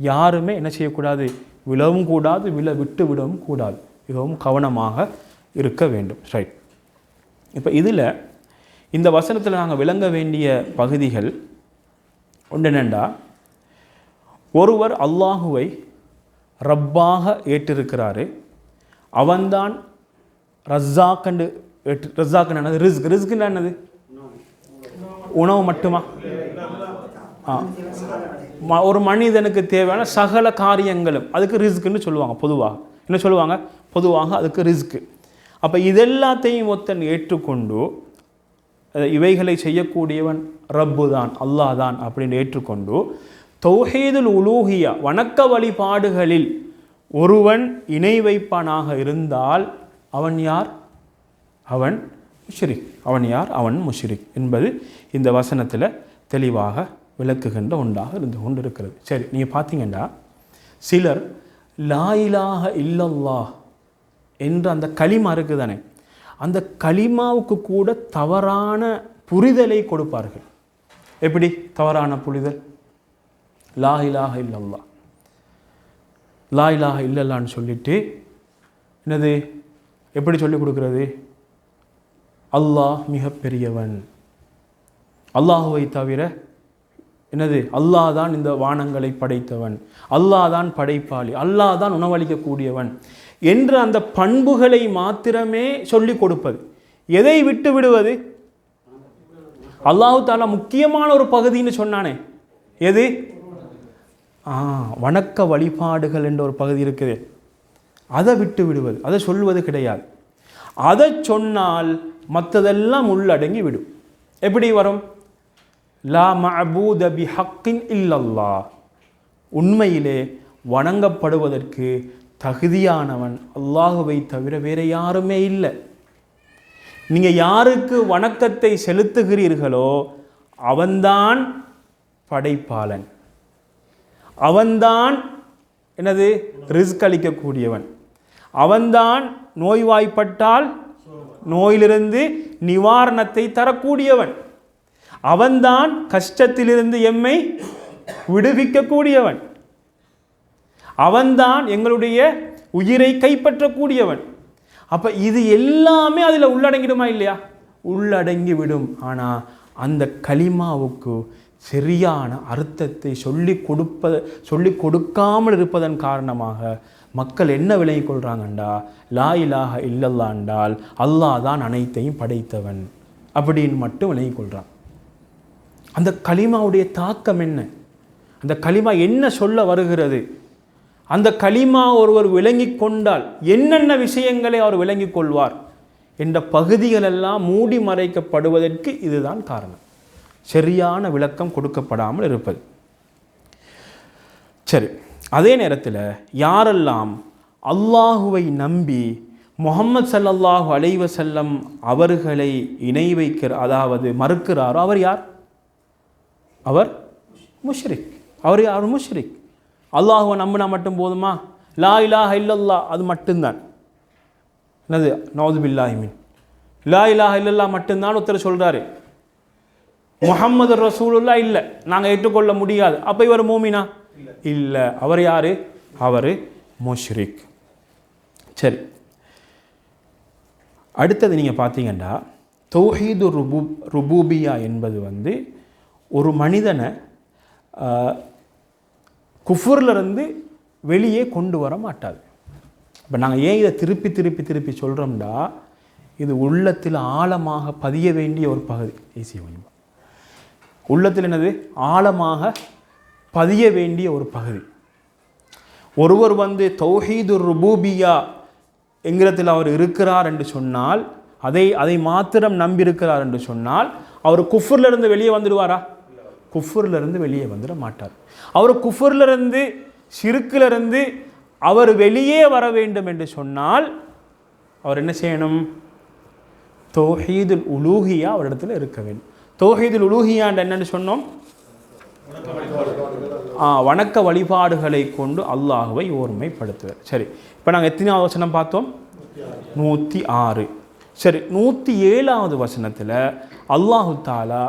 யாருமே என்ன செய்யக்கூடாது? விழவும் கூடாது, விட்டு விடவும் கூடாது. மிகவும் கவனமாக இருக்க வேண்டும். ரைட். இப்போ இதில் இந்த வசனத்தில் நாங்கள் விளங்க வேண்டிய பகுதிகள் ஒன்று என்னென்னா, ஒருவர் அல்லாஹுவை ரப்பாக ஏற்றிருக்கிறாரு, அவன்தான் ரஸாக்கண்டு ரஸாக்குன்னு என்னது? ரிஸ்க். ரிஸ்க்குன்னா என்னது? உணவு மட்டுமா? ஒரு மனிதனுக்கு தேவையான சகல காரியங்களும் அதுக்கு ரிஸ்க்குன்னு சொல்லுவாங்க. பொதுவாக என்ன சொல்லுவாங்க? பொதுவாக அதுக்கு ரிஸ்க்கு. அப்போ இதெல்லாத்தையும் ஒருத்தன் ஏற்றுக்கொண்டு இவைகளை செய்யக்கூடியவன் ரப்பு தான், அல்லாஹ் தான் அப்படின்னு ஏற்றுக்கொண்டு தௌஹீதுல் உலூஹியா வணக்க வழிபாடுகளில் ஒருவன் இணை வைப்பானாக இருந்தால் அவன் யார்? அவன் முஷ்ரிக். அவன் யார்? அவன் முஷ்ரிக் என்பது இந்த வசனத்தில் தெளிவாக விளக்குகின்ற ஒன்றாக இருந்து கொண்டிருக்கிறது. சரி, நீங்கள் பார்த்தீங்கன்னா சிலர் லா இலாஹ இல்லல்லாஹ் என்ற அந்த கலிமா இருக்குது தானே, அந்த கலிமாவுக்கு கூட தவறான புரிதலை கொடுப்பார்கள். எப்படி தவறான புரிதல்? லா இலாஹ இல்லல்லாஹ், லா இலாஹ இல்லல்லான்னு சொல்லிட்டு என்னது எப்படி சொல்லிக் கொடுக்கிறது? அல்லாஹ் மிக பெரியவன், அல்லாஹுவை தவிர என்னது? அல்லாஹ் தான் இந்த வானங்களை படைத்தவன், அல்லாஹ் தான் படைப்பாளி, அல்லாஹ் தான் உணவளிக்கக்கூடியவன் என்ற அந்த பண்புகளை மாத்திரமே சொல்லிக் கொடுப்பது. எதை விட்டு விடுவது? அல்லாஹு தஆலா முக்கியமான ஒரு பகுதின்னு சொன்னானே, எது? வணக்க வழிபாடுகள் என்ற ஒரு பகுதி இருக்குது. அதை விட்டு விடுவது, அதை சொல்வது கிடையாது. அதை சொன்னால் மற்றதெல்லாம் உள்ளடங்கி விடும். எப்படி வரும்? லா மஅபூத பிஹக்கின் இல்லல்லாஹ், உண்மையிலே வணங்கப்படுவதற்கு தகுதியானவன் அல்லாஹுவை தவிர வேறு யாருமே இல்லை. நீங்கள் யாருக்கு வணக்கத்தை செலுத்துகிறீர்களோ அவன்தான் படைப்பாளன், அவன்தான் என்னது ரிஸ்க் அளிக்கக்கூடியவன், அவன்தான் நோய்வாய்ப்பட்டால் நோயிலிருந்து நிவாரணத்தை தரக்கூடியவன், அவன்தான் கஷ்டத்திலிருந்து எம்மை விடுவிக்கக்கூடியவன், அவன்தான் எங்களுடைய உயிரை கைப்பற்றக்கூடியவன். அப்போ இது எல்லாமே அதில் உள்ளடங்கிடுமா இல்லையா? உள்ளடங்கி விடும். ஆனால் அந்த கலிமாவுக்கு சரியான அர்த்தத்தை சொல்லிக் கொடுக்காமல் இருப்பதன் காரணமாக மக்கள் என்ன விளங்கிக் கொள்கிறாங்கண்டா, லா இலாஹ இல்லல்லாஹ் என்றால் அல்லாஹ் தான் அனைத்தையும் படைத்தவன் அப்படின்னு மட்டும் விளங்கிக் கொள்கிறான். அந்த கலிமாவுடைய தாக்கம் என்ன? அந்த கலிமா என்ன சொல்ல வருகிறது? அந்த கலிமா ஒருவர் விளங்கி கொண்டால் என்னென்ன விஷயங்களை அவர் விளங்கிக் கொள்வார் என்ற பகுதிகளெல்லாம் மூடி மறைக்கப்படுவதற்கு இதுதான் காரணம். சரியான விளக்கம் கொடுக்கப்படாமல் இருப்பது. சரி, அதே நேரத்தில் யாரெல்லாம் அல்லாஹுவை நம்பி முஹம்மது ஸல்லல்லாஹு அலைஹி வஸல்லம் அவர்களை இணை அதாவது மறுக்கிறாரோ அவர் யார்? அவர் முஷ்ரிக். அவர் யார்? முஷ்ரிக். அல்லாஹுவை நம்பினா மட்டும் போதுமா? லா இலாஹ இல்லல்லாஹ் அது மட்டும்தான். என்னது? நவுது பில்லாஹி மின். லா இலாஹ இல்லல்லாஹ் மட்டும்தான் ஒருத்தர் சொல்கிறாரு. முஹம்மது ரசூலுல்லாஹ் இல்லை, நாங்கள் ஏற்றுக்கொள்ள முடியாது. அப்போ இவர் மூமினா? இல்லை. அவர் யார்? அவர் முஷ்ரிக். சரி, அடுத்தது நீங்கள் பார்த்தீங்கன்னா தௌஹீது ருபூபியா என்பது ஒரு மனிதனை குஃபுர்லேருந்து வெளியே கொண்டு வர மாட்டாது. இப்போ நாங்கள் ஏன் இதை திருப்பி திருப்பி திருப்பி சொல்கிறோம்னா, இது உள்ளத்தில் ஆழமாக பதிய வேண்டிய ஒரு பகுதி. உள்ளத்தில் என்னது? ஆழமாக பதிய வேண்டிய ஒரு பகுதி. ஒருவர் தௌஹீது ருபூபியா என்கிறத்தில் அவர் இருக்கிறார் என்று சொன்னால், அதை மாத்திரம் நம்பியிருக்கிறார் என்று சொன்னால், அவர் குஃபுர்லேருந்து வெளியே வந்துடுவாரா? குஃபுர்லேருந்து வெளியே வந்துட மாட்டார். அவர் குஃபுர்லேருந்து ஷிர்க்கிலிருந்து அவர் வெளியே வர வேண்டும் என்று சொன்னால் அவர் என்ன செய்யணும்? தௌஹீதுல் உலூஹியா அவரிடத்தில் இருக்க வேண்டும். தௌஹீதுல் உலூஹியான்ற என்னென்னு சொன்னோம்? வணக்க வழிபாடுகளை கொண்டு அல்லாஹுவை ஓர்மைப்படுத்துவர். சரி, இப்போ நாங்கள் எத்தனாவது வசனம் பார்த்தோம்? 106. சரி, 107வது வசனத்தில் அல்லாஹு தாலா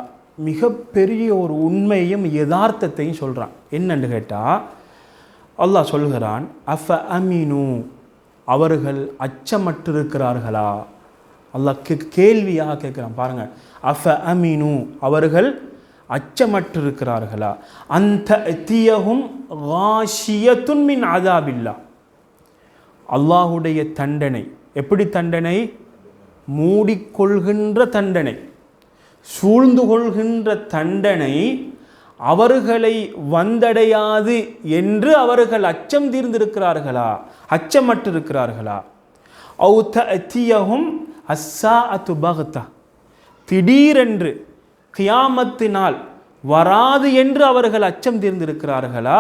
மிகப்பெரிய ஒரு உண்மையும் யதார்த்தத்தையும் சொல்கிறான். என்னன்னு கேட்டால் அல்லாஹ் சொல்கிறான், அஃப அமீனு, அவர்கள் அச்சமற்றிருக்கிறார்களா? அல்லாஹ் கேள்வியாக கேட்குறான். பாருங்கள், அஃப அமீனு, அவர்கள் அச்சமற்றிருக்கிறார்களா? அந்த அத்தியஹும் காஷியத்துன் மின் அதாபில்லா, அல்லாஹுடைய தண்டனை. எப்படி தண்டனை? மூடிக்கொள்கின்ற தண்டனை, சூழ்ந்து கொள்கின்ற தண்டனை அவர்களை வந்தடையாது என்று அவர்கள் அச்சம் தீர்ந்திருக்கிறார்களா? அச்சமற்றிருக்கிறார்களா? அவு தஅத்தியஹும் அஸ்ஸாஅத்து பக்தா, திடீரென்று கியாமத்தினால் வராது என்று அவர்கள் அச்சம் தீர்ந்திருக்கிறார்களா?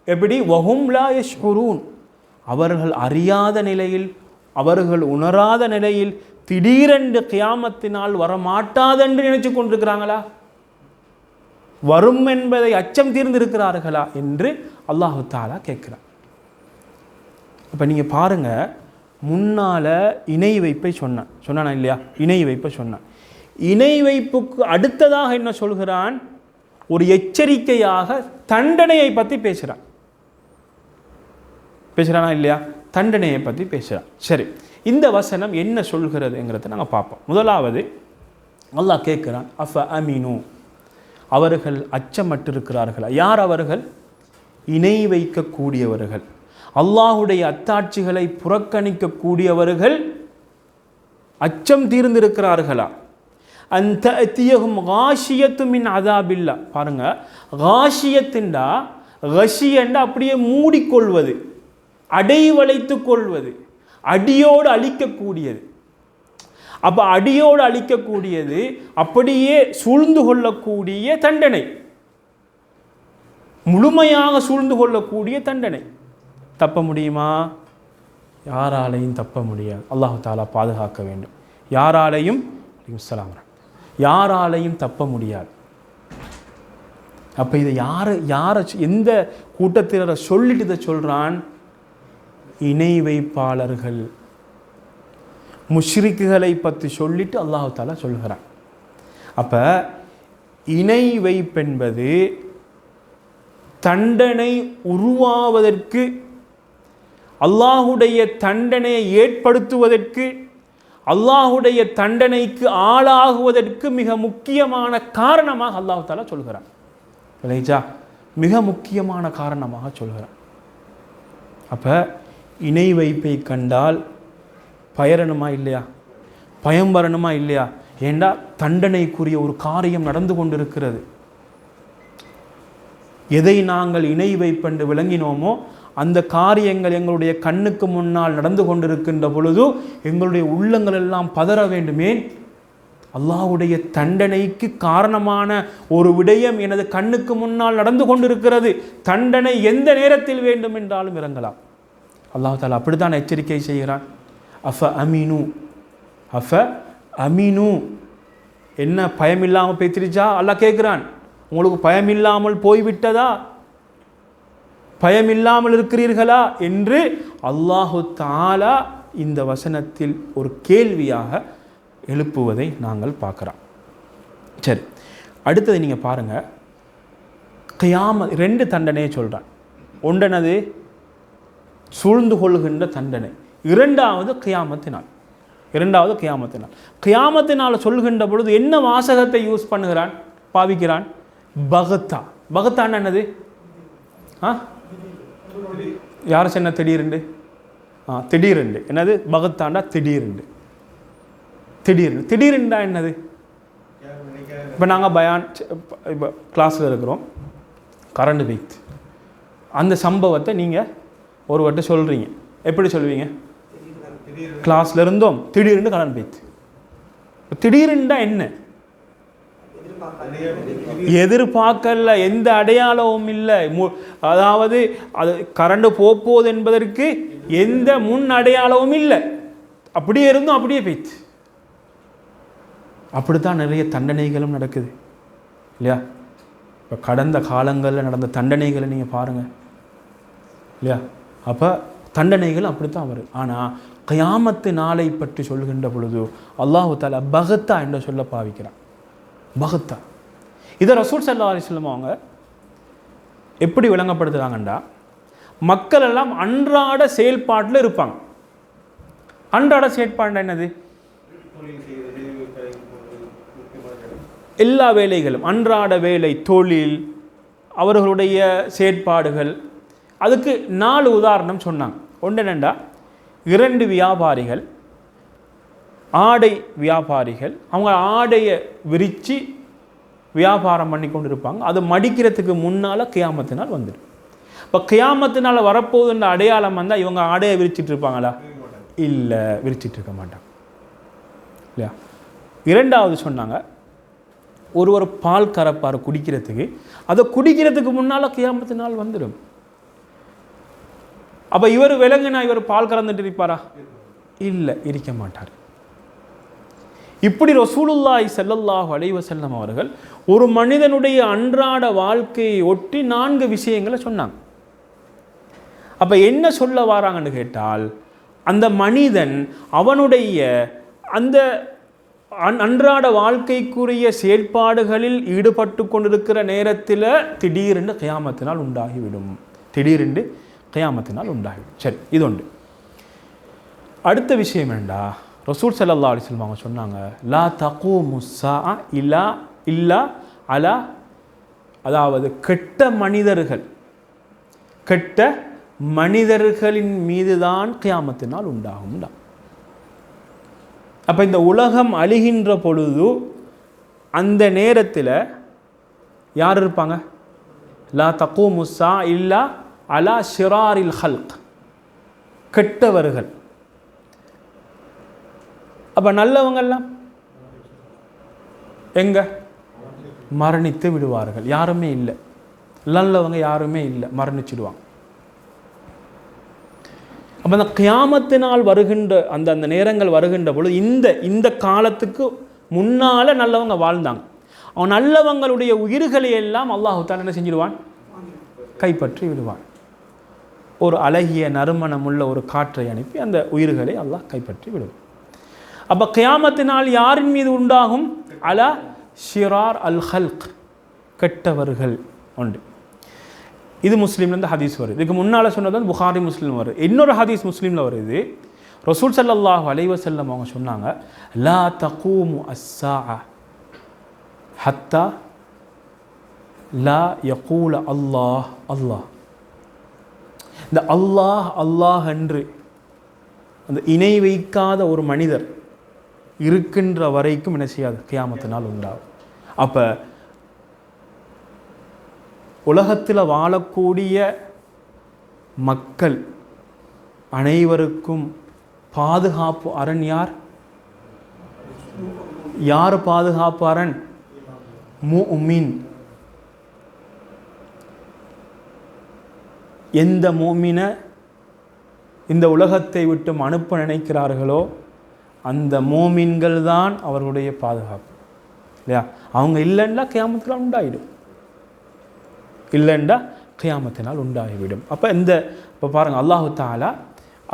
எப்படி? வஹும் லா யஷ்உரூன், அவர்கள் அறியாத நிலையில், அவர்கள் உணராத நிலையில் திடீரென்று கியாமத்தினால் வரமாட்டாதென்று நினைச்சு கொண்டிருக்கிறாங்களா? வரும் என்பதை அச்சம் தீர்ந்திருக்கிறார்களா என்று அல்லாஹு தாலா கேட்கிறார். இப்போ நீங்கள் பாருங்கள், முன்னால் இணை வைப்பை சொன்னானா இல்லையா? இணை வைப்பை சொன்னான். இணை வைப்புக்கு அடுத்ததாக என்ன சொல்கிறான்? ஒரு எச்சரிக்கையாக தண்டனையை பற்றி பேசுகிறானா இல்லையா? தண்டனையை பற்றி பேசுகிறான். சரி, இந்த வசனம் என்ன சொல்கிறதுங்கிறத நாங்கள் பார்ப்போம். முதலாவது அல்லாஹ் கேட்குறான், அஃப அமீனு, அவர்கள் அச்சமற்றிருக்கிறார்களா? யார் அவர்கள்? இணை வைக்கக்கூடியவர்கள், அல்லாஹுடைய அத்தாட்சிகளை புறக்கணிக்கக்கூடியவர்கள் அச்சம் தீர்ந்திருக்கிறார்களா? அந்த அத்தியகும் காஷியத்து மின் அதாபில்லா. பாருங்க, காஷியத்துண்டா, கஷியண்டா அப்படியே மூடிக்கொள்வது, அடைவளைத்து கொள்வது, அடியோடு அழிக்கக்கூடியது. அப்போ அடியோடு அழிக்கக்கூடியது, அப்படியே சூழ்ந்து கொள்ளக்கூடிய தண்டனை, முழுமையாக சூழ்ந்து கொள்ளக்கூடிய தண்டனை. தப்ப முடியுமா? யாராலையும் தப்ப முடியாது. அல்லாஹு தாலா பாதுகாக்க வேண்டும். யாராலையும் யாராலையும் தப்ப முடியாது. அப்போ இதை யாரை எந்த கூட்டத்தினரை சொல்லிட்டு இதை சொல்கிறான்? இணை வைப்பாளர்கள், முஷ்ரிக்குகளை பற்றி சொல்லிட்டு அல்லாஹு தாலா சொல்கிறான். அப்போ இணை வைப்பென்பது தண்டனை உருவாவதற்கு, அல்லாஹுடைய தண்டனையை ஏற்படுத்துவதற்கு, அல்லாஹுடைய தண்டனைக்கு ஆளாகுவதற்கு மிக முக்கியமான காரணமாக அல்லாஹு தாலா சொல்கிறான். இல்லையா? மிக முக்கியமான காரணமாக சொல்கிறான். அப்போ இணை வைப்பை கண்டால் பயரணுமா இல்லையா? பயம் வரணுமா இல்லையா? ஏண்டா தண்டனைக்குரிய ஒரு காரியம் நடந்து கொண்டிருக்கிறது. எதை நாங்கள் இணை வைப்பென்று விளங்கினோமோ அந்த காரியங்கள் எங்களுடைய கண்ணுக்கு முன்னால் நடந்து கொண்டிருக்கின்ற பொழுது எங்களுடைய உள்ளங்கள் எல்லாம் பதற வேண்டுமே. அல்லாஹ்வுடைய தண்டனைக்கு காரணமான ஒரு விடயம் எனது கண்ணுக்கு முன்னால் நடந்து கொண்டிருக்கிறது. தண்டனை எந்த நேரத்தில் வேண்டும் என்றாலும் இறங்கலாம். அல்லாஹ் தஆலா அப்படித்தான் எச்சரிக்கை செய்கிறான். அஃப அமீனு, என்ன பயமில்லாமல் பேத்திரிச்சா? அல்லாஹ் கேட்குறான், உங்களுக்கு பயமில்லாமல் போய்விட்டதா, பயமில்லாமல் இருக்கிறீர்களா என்று அல்லாஹு தஆலா இந்த வசனத்தில் ஒரு கேள்வியாக எழுப்புவதை நாங்கள் பார்க்குறோம். சரி, அடுத்தது நீங்கள் பாருங்கள். கியாமத் 2 தண்டனையை சொல்கிறான். ஒன்றனது சூழ்ந்து கொள்கின்ற தண்டனை, இரண்டாவது கியாமத்தினால். கியாமத்தினால் சொல்கின்ற பொழுது என்ன வாசகத்தை யூஸ் பண்ணுகிறான், பாவிக்கிறான்? பகத்தா. பகத்தான்னு என்னது? யார் சொன்ன திடீரெண்டு? திடீரெண்டு. என்னது பகத்தாண்டா? திடீரெண்டு. திடீரெண்டா என்னது? இப்போ நாங்கள் இப்போ கிளாஸில் இருக்கிறோம், கரண்ட் போய்த்து. அந்த சம்பவத்தை நீங்கள் ஒருவர்கிட்ட சொல்கிறீங்க, எப்படி சொல்லுவீங்க? கிளாஸில் இருந்தோம், திடீரெண்டு கரண்ட் போய்த்து. திடீரெண்டா என்ன? எதிர்பார்க்கல, எந்த அடையாளமும் இல்லை. அதாவது அது கரண்ட் போகுது என்பதற்கு எந்த முன் அடையாளமும் இல்லை. அப்படியே இருந்தும் அப்படியே போய்த்து. அப்படித்தான் நிறைய தண்டனைகளும் நடக்குது இல்லையா? இப்போ கடந்த காலங்களில் நடந்த தண்டனைகளை நீங்கள் பாருங்கள் இல்லையா? அப்போ தண்டனைகள் அப்படித்தான் வரும். ஆனால் கியாமத்து நாளை பற்றி சொல்கின்ற பொழுது அல்லாஹு தஆலா பகத்தா என்று சொல்ல பாவிக்கிறான். பகத்தா. இதை ரசூல் ஸல்லல்லாஹு அலைஹி வஸல்லம் அவங்க எப்படி விளங்கப்படுத்துகிறாங்கண்டா, மக்கள் எல்லாம் அன்றாட செயல்பாட்டில் இருப்பாங்க. அன்றாட செயல்பாடு என்னது? எல்லா வேலைகளும், அன்றாட வேலை, தொழில், அவர்களுடைய செயற்பாடுகள். அதுக்கு 4 உதாரணம் சொன்னாங்க. ஒன்று என்னென்னா, 2 வியாபாரிகள், ஆடை வியாபாரிகள், அவங்க ஆடையை விரித்து வியாபாரம் பண்ணி கொண்டு இருப்பாங்க. அது மடிக்கிறதுக்கு முன்னால் கியாமத்தினால் வந்துடும். இப்போ கியாமத்தினால் வரப்போகுதுன்ற அடையாளம் வந்தால் இவங்க ஆடையை விரிச்சிட்டு இருப்பாங்களா? இல்லை, விரிச்சிட்டு இருக்க மாட்டாங்க இல்லையா? 2வது சொன்னாங்க, ஒருவர் பால் கறப்பார் குடிக்கிறதுக்கு, அதை குடிக்கிறதுக்கு முன்னால் கியாமத்தினால் வந்துடும். அப்போ இவர் விலங்குனா இவர் பால் கறந்துட்டு இருப்பாரா? இல்லை, இருக்க மாட்டார். இப்படி ரசூலுல்லாஹி ஸல்லல்லாஹு அலைஹி வஸல்லம் அவர்கள் ஒரு மனிதனுடைய அன்றாட வாழ்க்கையை ஒட்டி 4 விஷயங்களை சொன்னாங்க. அப்போ என்ன சொல்ல வராங்கன்னு கேட்டால், அந்த மனிதன் அவனுடைய அந்த அன்றாட வாழ்க்கைக்குரிய செயல்பாடுகளில் ஈடுபட்டு கொண்டிருக்கிற நேரத்தில் திடீரென்று கியாமத்தினால் உண்டாகிவிடும். சரி, இது ஒன்று. அடுத்த விஷயம் என்னடா, ரசூல் ஸல்லல்லாஹு அலைஹி வஸல்லம் அவங்க சொன்னாங்க, லா தகூமு ஸாஅ இல்லா அலா, அதாவது கெட்ட மனிதர்களின் மீதுதான் கியாமத்தினால் உண்டாகும்டா. அப்போ இந்த உலகம் அழிகின்ற பொழுது அந்த நேரத்தில் யார் இருப்பாங்க? லா தகூமு ஸாஅ இல்லா அலா ஷிராரில் ஹல்க், கெட்டவர்கள். அப்போ நல்லவங்கெல்லாம் எங்க மரணித்து விடுவார்கள். யாருமே இல்லை, நல்லவங்க யாருமே இல்லை, மரணிச்சிடுவாங்க. அப்போ அந்த கியாமத்தினால் வருகின்ற அந்த அந்த நேரங்கள் வருகின்ற பொழுது இந்த காலத்துக்கு முன்னால் நல்லவங்க வாழ்ந்தாங்க. அவன் நல்லவங்களுடைய உயிர்களை எல்லாம் அல்லாஹ் தஆலா என்ன செஞ்சிடுவான்? கைப்பற்றி விடுவான். ஒரு அழகிய நறுமணமுள்ள ஒரு காற்றை அனுப்பி அந்த உயிர்களை அல்லாஹ் கைப்பற்றி விடுவான். அப்போ கியாமத்தினால் யாரின் மீது உண்டாகும்? அலா ஷிரார் அல் ஹல்க், கெட்டவர்கள் உண்டு. இது முஸ்லீம்லேருந்து ஹதீஸ் வருது. இதுக்கு முன்னால் சொன்னது வந்து புகாரி முஸ்லீம் வருது. இன்னொரு ஹதீஸ் முஸ்லீமில் வருது. ரசூல் ஸல்லல்லாஹு அலைஹி வஸல்லம் அவங்க சொன்னாங்க, லா தகூமு அஸ்ஸாஅ ஹத்தா லா யகூல அல்லாஹ் அல்லாஹ். இந்த அல்லாஹ் அல்லாஹ் என்று அந்த இணை வைக்காத ஒரு மனிதர் இருக்கின்ற வரைக்கும் என்ன செய்யாது? கியாமத்து நாள் உண்டாகும். அப்போ உலகத்தில் வாழக்கூடிய மக்கள் அனைவருக்கும் பாதுகாப்பு அரண் யார்? யார் பாதுகாப்பு அரண்? முஃமின். எந்த முஃமினை இந்த உலகத்தை விட்டு அனுப்ப நினைக்கிறார்களோ அந்த மோமின்கள் தான் அவர்களுடைய பாதுகாப்பு, இல்லையா? அவங்க இல்லைன்னா கியாமத்தினால் உண்டாயிடும், இல்லைண்டா கியாமத்தினால் உண்டாகிவிடும். அப்போ இப்போ பாருங்கள், அல்லாஹு தஆலா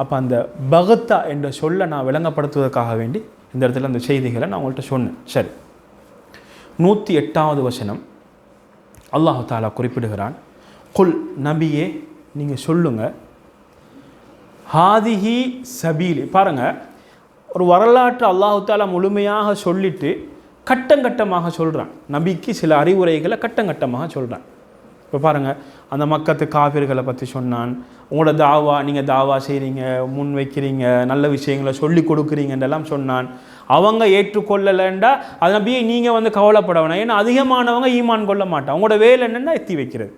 அப்போ அந்த பகத்தா என்ற சொல்லை நான் விளங்கப்படுத்துவதற்காக வேண்டி இந்த இடத்துல அந்த செய்திகளை நான் உங்கள்கிட்ட சொன்னேன். சரி, 108வது வசனம் அல்லாஹு தஆலா குறிப்பிடுகிறான், குல் நபியே நீங்கள் சொல்லுங்கள், ஹாதிஹி சபீலி. பாருங்கள், ஒரு வரலாற்று அல்லாஹு தஆலா முழுமையாக சொல்லிட்டு கட்டங்கட்டமாக சொல்கிறான். நபிக்கு சில அறிவுரைகளை கட்டங்கட்டமாக சொல்கிறான். இப்போ பாருங்கள், அந்த மக்கத்து காஃபிர்களை பற்றி சொன்னான். உங்களோட தாவா, நீங்கள் தாவா செய்கிறீங்க, முன் வைக்கிறீங்க, நல்ல விஷயங்களை சொல்லி கொடுக்குறீங்கன்றெல்லாம் சொன்னான். அவங்க ஏற்றுக்கொள்ளலைண்டா அது நபியை நீங்கள் வந்து கவலைப்பட வேணாம். ஏன்னா அதிகமானவங்க ஈமான் கொள்ள மாட்டான். அவங்களோட வேலை என்னென்னா எத்தி வைக்கிறது.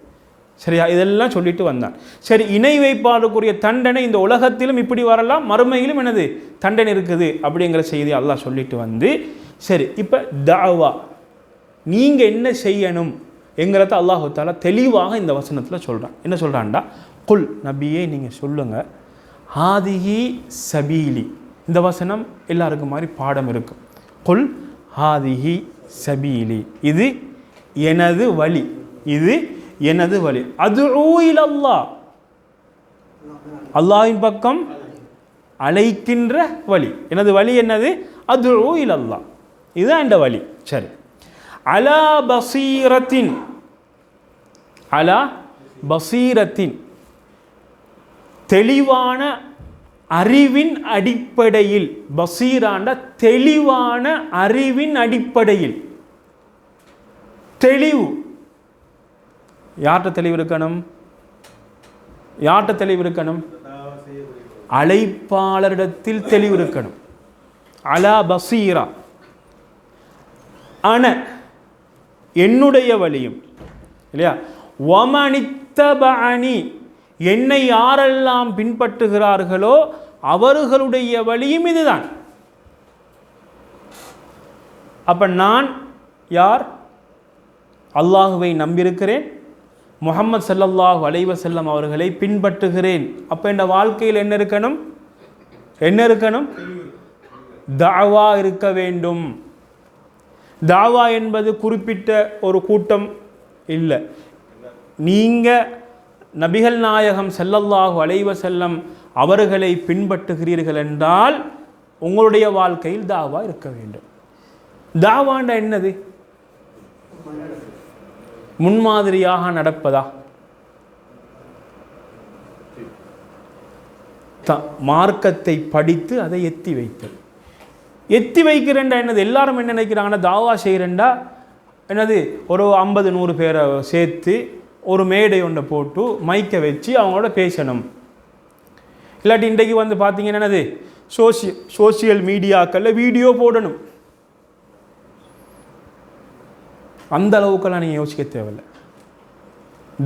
சரியா? இதெல்லாம் சொல்லிட்டு வந்தான். சரி, இணை வைப்பாடுக்குரிய தண்டனை இந்த உலகத்திலும் இப்படி வரலாம், மறுமையிலும் என்னது தண்டனை இருக்குது அப்படிங்கிற செய்தி அல்லாஹ் சொல்லிட்டு வந்து, சரி இப்போ தாவா நீங்கள் என்ன செய்யணும் என்கிறத அல்லாஹு தஆலா தெளிவாக இந்த வசனத்தில் சொல்கிறான். என்ன சொல்கிறான்டா, குல் நபியே நீங்கள் சொல்லுங்கள், ஹாதிஹி சபீலி. இந்த வசனம் எல்லாருக்கும் மாதிரி பாடம் இருக்கும். குல் ஹாதிஹி சபீலி, இது எனது வழி, இது எனது வழி. அதுஉ இலல்லாஹ், அல்லாஹ்வின் பக்கம் அழைக்கின்ற வழி. எனது வழி என்னது? அதுஉ இலல்லாஹ், இதுதான் இந்த வழி. சரி, அலா பசீரத்தின், அலா பசீரத்தின், தெளிவான அறிவின் அடிப்படையில். பசீராண்ட தெளிவான அறிவின் அடிப்படையில். தெளிவு யார்கிட்ட தெளிவு இருக்கணும்? யார்கிட்ட தெளிவு இருக்கணும்? அழைப்பாளரிடத்தில் தெளிவு இருக்கணும். அலா பசீரா, அன என்னுடைய வழியும், இல்லையா? வமனித்தபஅனி, என்னை யாரெல்லாம் பின்பற்றுகிறார்களோ அவர்களுடைய வழியும் இதுதான். அப்ப நான் யார்? அல்லாஹுவை நம்பியிருக்கிறேன், முஹம்மது ஸல்லல்லாஹு அலைஹி வஸல்லம் அவர்களை பின்பற்றுகிறேன். அப்போ இந்த வாழ்க்கையில் என்ன இருக்கணும்? என்ன இருக்கணும்? தாவா இருக்க வேண்டும். தாவா என்பது குறிப்பிட்ட ஒரு கூட்டம் இல்லை. நீங்கள் நபிகள் நாயகம் ஸல்லல்லாஹு அலைஹி வஸல்லம் அவர்களை பின்பற்றுகிறீர்கள் என்றால் உங்களுடைய வாழ்க்கையில் தாவா இருக்க வேண்டும். தாவாண்டா என்னது? முன்மாதிரியாக நடப்பதா? மார்க்கத்தை படித்து அதை எத்தி வைத்தல். எத்தி வைக்கிறேன்டா என்னது? எல்லாரும் என்ன நினைக்கிறாங்கன்னா, தாவா செய்கிறேன்டா என்னது, ஒரு 50-100 பேரை சேர்த்து ஒரு மேடை ஒன்றை போட்டு மைக்கை வச்சு அவங்களோட பேசணும். இல்லாட்டி இன்றைக்கு வந்து பார்த்தீங்கன்னா என்னது, சோசியல் மீடியாக்களில் வீடியோ போடணும். அந்த அளவுக்கெல்லாம் நீங்கள் யோசிக்க தேவையில்லை.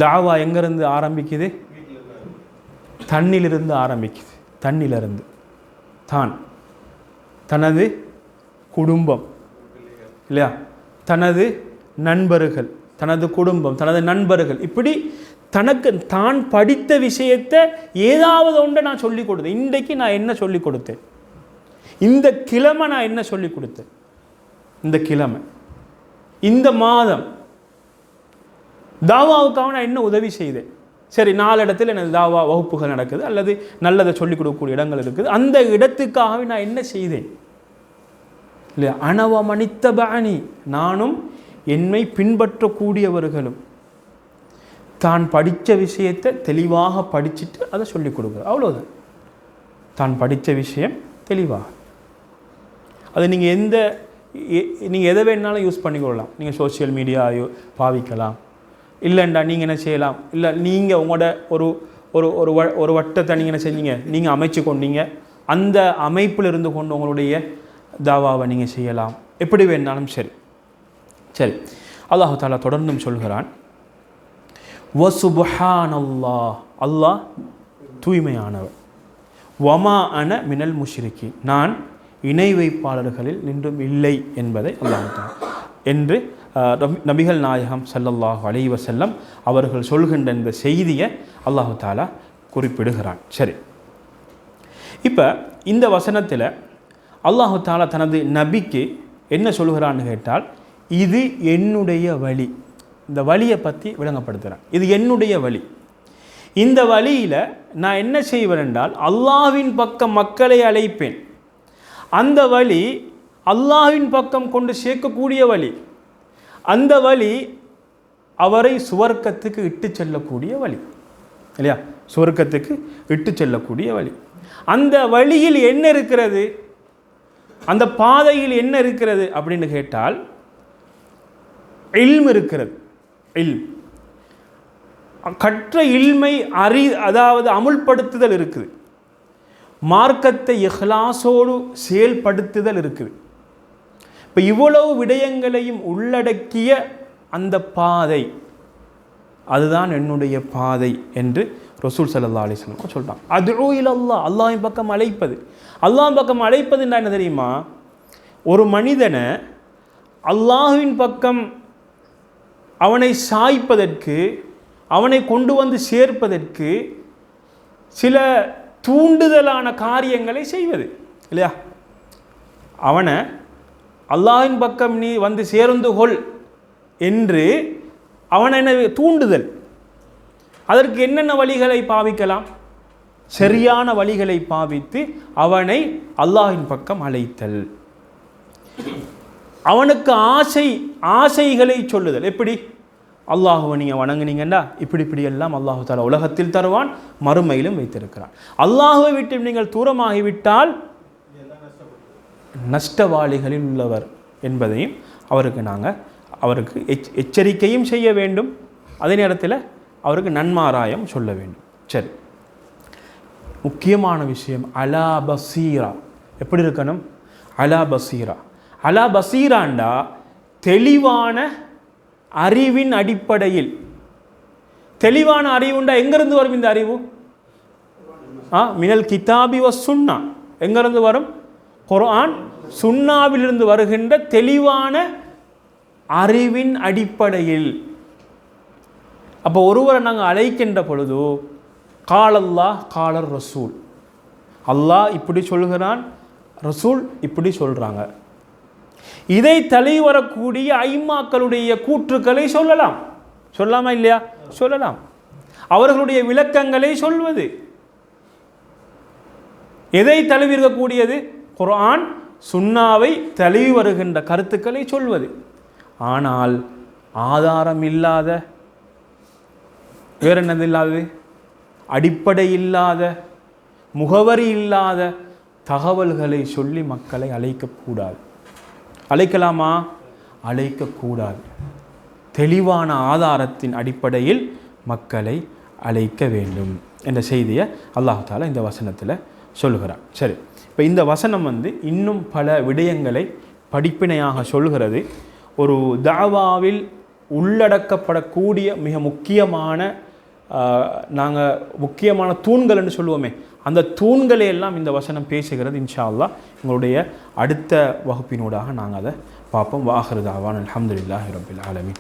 தாவா எங்கேருந்து ஆரம்பிக்குது? தண்ணிலிருந்து ஆரம்பிக்குது. தன்னிலிருந்து தான், தனது குடும்பம் இல்லையா, தனது நண்பர்கள், தனது குடும்பம், தனது நண்பர்கள், இப்படி தனக்கு தான் படித்த விஷயத்தை ஏதாவது ஒன்றை நான் சொல்லிக் கொடுத்தேன். இன்றைக்கு நான் என்ன சொல்லிக் கொடுத்தேன், இந்த கிழமை நான் என்ன சொல்லிக் கொடுத்தேன், இந்த கிழமை, இந்த மாதம் தாவாவுக்காக நான் என்ன உதவி செய்தேன். சரி, 4 இடத்துல எனது தாவா வகுப்புகள் நடக்குது அல்லது நல்லதை சொல்லிக் கொடுக்கக்கூடிய இடங்கள் இருக்குது, அந்த இடத்துக்காகவே நான் என்ன செய்தேன் இல்லையா. அனவமனித்தபாணி, நானும் என்னை பின்பற்றக்கூடியவர்களும் தான் படித்த விஷயத்தை தெளிவாக படிச்சுட்டு அதை சொல்லிக் கொடுக்குறது, அவ்வளோதான். தான் படித்த விஷயம் தெளிவாக, அது நீங்கள் எதை வேணாலும் யூஸ் பண்ணிக்கொள்ளலாம். நீங்கள் சோசியல் மீடியாவையோ பாவிக்கலாம், இல்லைண்டா நீங்கள் என்ன செய்யலாம், இல்லை நீங்கள் உங்களோட ஒரு வட்டத்தை நீங்கள் என்ன செஞ்சீங்க, நீங்கள் அமைச்சு கொண்டீங்க, அந்த அமைப்பில் இருந்து கொண்டு உங்களுடைய தாவாவை நீங்கள் செய்யலாம், எப்படி வேணாலும் சரி. சரி, அல்லாஹ் தஆலா தொடர்ந்தும் சொல்கிறான், வசுப்ஹானல்லாஹ், அல்லாஹ் தூய்மையானவர், வமா அன மினல் முஷ்ரிக்கீன், நான் இணை வைப்பாளர்களில் நின்றும் இல்லை என்பதை அல்லாஹ் தஆலா என்று நபிகள் நாயகம் ஸல்லல்லாஹு அலைஹி வஸல்லம் அவர்கள் சொல்கின்ற இந்த செய்தியை அல்லாஹ் தஆலா குறிப்பிடுகிறான். சரி, இப்போ இந்த வசனத்தில் அல்லாஹ் தஆலா தனது நபிக்கு என்ன சொல்கிறான்னு கேட்டால், இது என்னுடைய வழி, இந்த வழியை பற்றி விளங்கப்படுத்துகிறேன். இது என்னுடைய வழி, இந்த வழியில் நான் என்ன செய்வேன் என்றால் அல்லாஹ்வின் பக்கம் மக்களை அழைப்பேன். அந்த வழி அல்லாஹ்வின் பக்கம் கொண்டு சேர்க்கக்கூடிய வழி, அந்த வழி அவரை சுவர்க்கத்துக்கு இட்டு செல்லக்கூடிய வழி இல்லையா, சுவர்க்கத்துக்கு இட்டு செல்லக்கூடிய வழி. அந்த வழியில் என்ன இருக்கிறது, அந்த பாதையில் என்ன இருக்கிறது அப்படின்னு கேட்டால் இல்ம் இருக்கிறது. இல்ம், கற்ற இல்மை அதாவது அமுல்படுத்துதல் இருக்குது, மார்க்கத்தை இஹ்லாஸோடு செயல்படுத்துதல் இருக்குது. இப்போ இவ்வளவு விடயங்களையும் உள்ளடக்கிய அந்த பாதை, அதுதான் என்னுடைய பாதை என்று ரசூல் ஸல்லல்லாஹு அலைஹி வஸல்லம் சொல்கிறான். அதுஉ இலல்லாஹ், அல்லாஹ்வின் பக்கம் அழைப்பது. அல்லாஹ்வின் பக்கம் அழைப்பதுன்னா என்ன தெரியுமா, ஒரு மனிதனை அல்லாஹ்வின் பக்கம் அவனை சாய்ப்பதற்கு, அவனை கொண்டு வந்து சேர்ப்பதற்கு சில தூண்டுதலான காரியங்களை செய்வது இல்லையா. அவனை அல்லாஹ்வின் பக்கம் நீ வந்து சேர்ந்து கொள் என்று அவனை தூண்டுதல். அதற்கு என்னென்ன வழிகளை பாவிக்கலாம், சரியான வழிகளை பாவித்து அவனை அல்லாஹ்வின் பக்கம் அழைத்தல். அவனுக்கு ஆசைகளை சொல்லுதல். எப்படி, அல்லாஹுவை நீங்கள் வணங்குனீங்கன்னா இப்படி எல்லாம் அல்லாஹு தஆலா உலகத்தில் தருவான், மறுமையிலும் வைத்திருக்கிறான். அல்லாஹுவை விட்டு நீங்கள் தூரமாகிவிட்டால் நஷ்டவாளிகளில் உள்ளவர் என்பதையும் அவருக்கு எச்சரிக்கையும் செய்ய வேண்டும், அதே நேரத்தில் அவருக்கு நன்மாராயம் சொல்ல வேண்டும். சரி, முக்கியமான விஷயம் அலா பசீரா. எப்படி இருக்கணும், அலா பசீரா. அலா பசீராண்டா தெளிவான அறிவின் அடிப்படையில். தெளிவான அறிவுண்டா எங்கிருந்து வரும் இந்த அறிவு? மினல் கிதாபி வ சுன்னா. எங்கிருந்து வரும்? குர்ஆன் சுன்னாவிலிருந்து வருகின்ற தெளிவான அறிவின் அடிப்படையில். அப்போ ஒருவரை நாங்கள் அழைக்கின்ற பொழுது காலல்லாஹ் காலர் ரசூல், அல்லாஹ் இப்படி சொல்கிறான், ரசூல் இப்படி சொல்கிறாங்க, இதை தலைவரக்கூடிய ஐம்மாக்களுடைய கூற்றுக்களை சொல்லலாம். சொல்லாமா இல்லையா? சொல்லலாம். அவர்களுடைய விளக்கங்களை சொல்வது. எதை தழுவிருக்கக்கூடியது? குர்ஆன் சுன்னாவை தழுவி வருகின்ற கருத்துக்களை சொல்வது. ஆனால் ஆதாரம் இல்லாத, வேற என்னது இல்லாதது, அடிப்படை இல்லாத, முகவரி இல்லாத தகவல்களை சொல்லி மக்களை அழைக்கக்கூடாது. அழைக்கலாமா? அழைக்கக்கூடாது. தெளிவான ஆதாரத்தின் அடிப்படையில் மக்களை அழைக்க வேண்டும் என்ற செய்தியை அல்லாஹ் தஆலா இந்த வசனத்தில் சொல்கிறார். சரி, இப்போ இந்த வசனம் இன்னும் பல விடயங்களை படிப்பினையாக சொல்கிறது. ஒரு தாவாவில் உள்ளடக்கப்படக்கூடிய மிக முக்கியமான நாங்கள் முக்கியமான தூண்கள் என்று சொல்லுவோமே, அந்த தூண்களை எல்லாம் இந்த வசனம் பேசுகிறது. இன்ஷா அல்லாஹ் எங்களுடைய அடுத்த வகுப்பினூடாக நாங்கள் அதை பார்ப்போம். வாஹிரு தாவான் அல்ஹம்துலில்லாஹி ரப்பில் ஆலமீன்.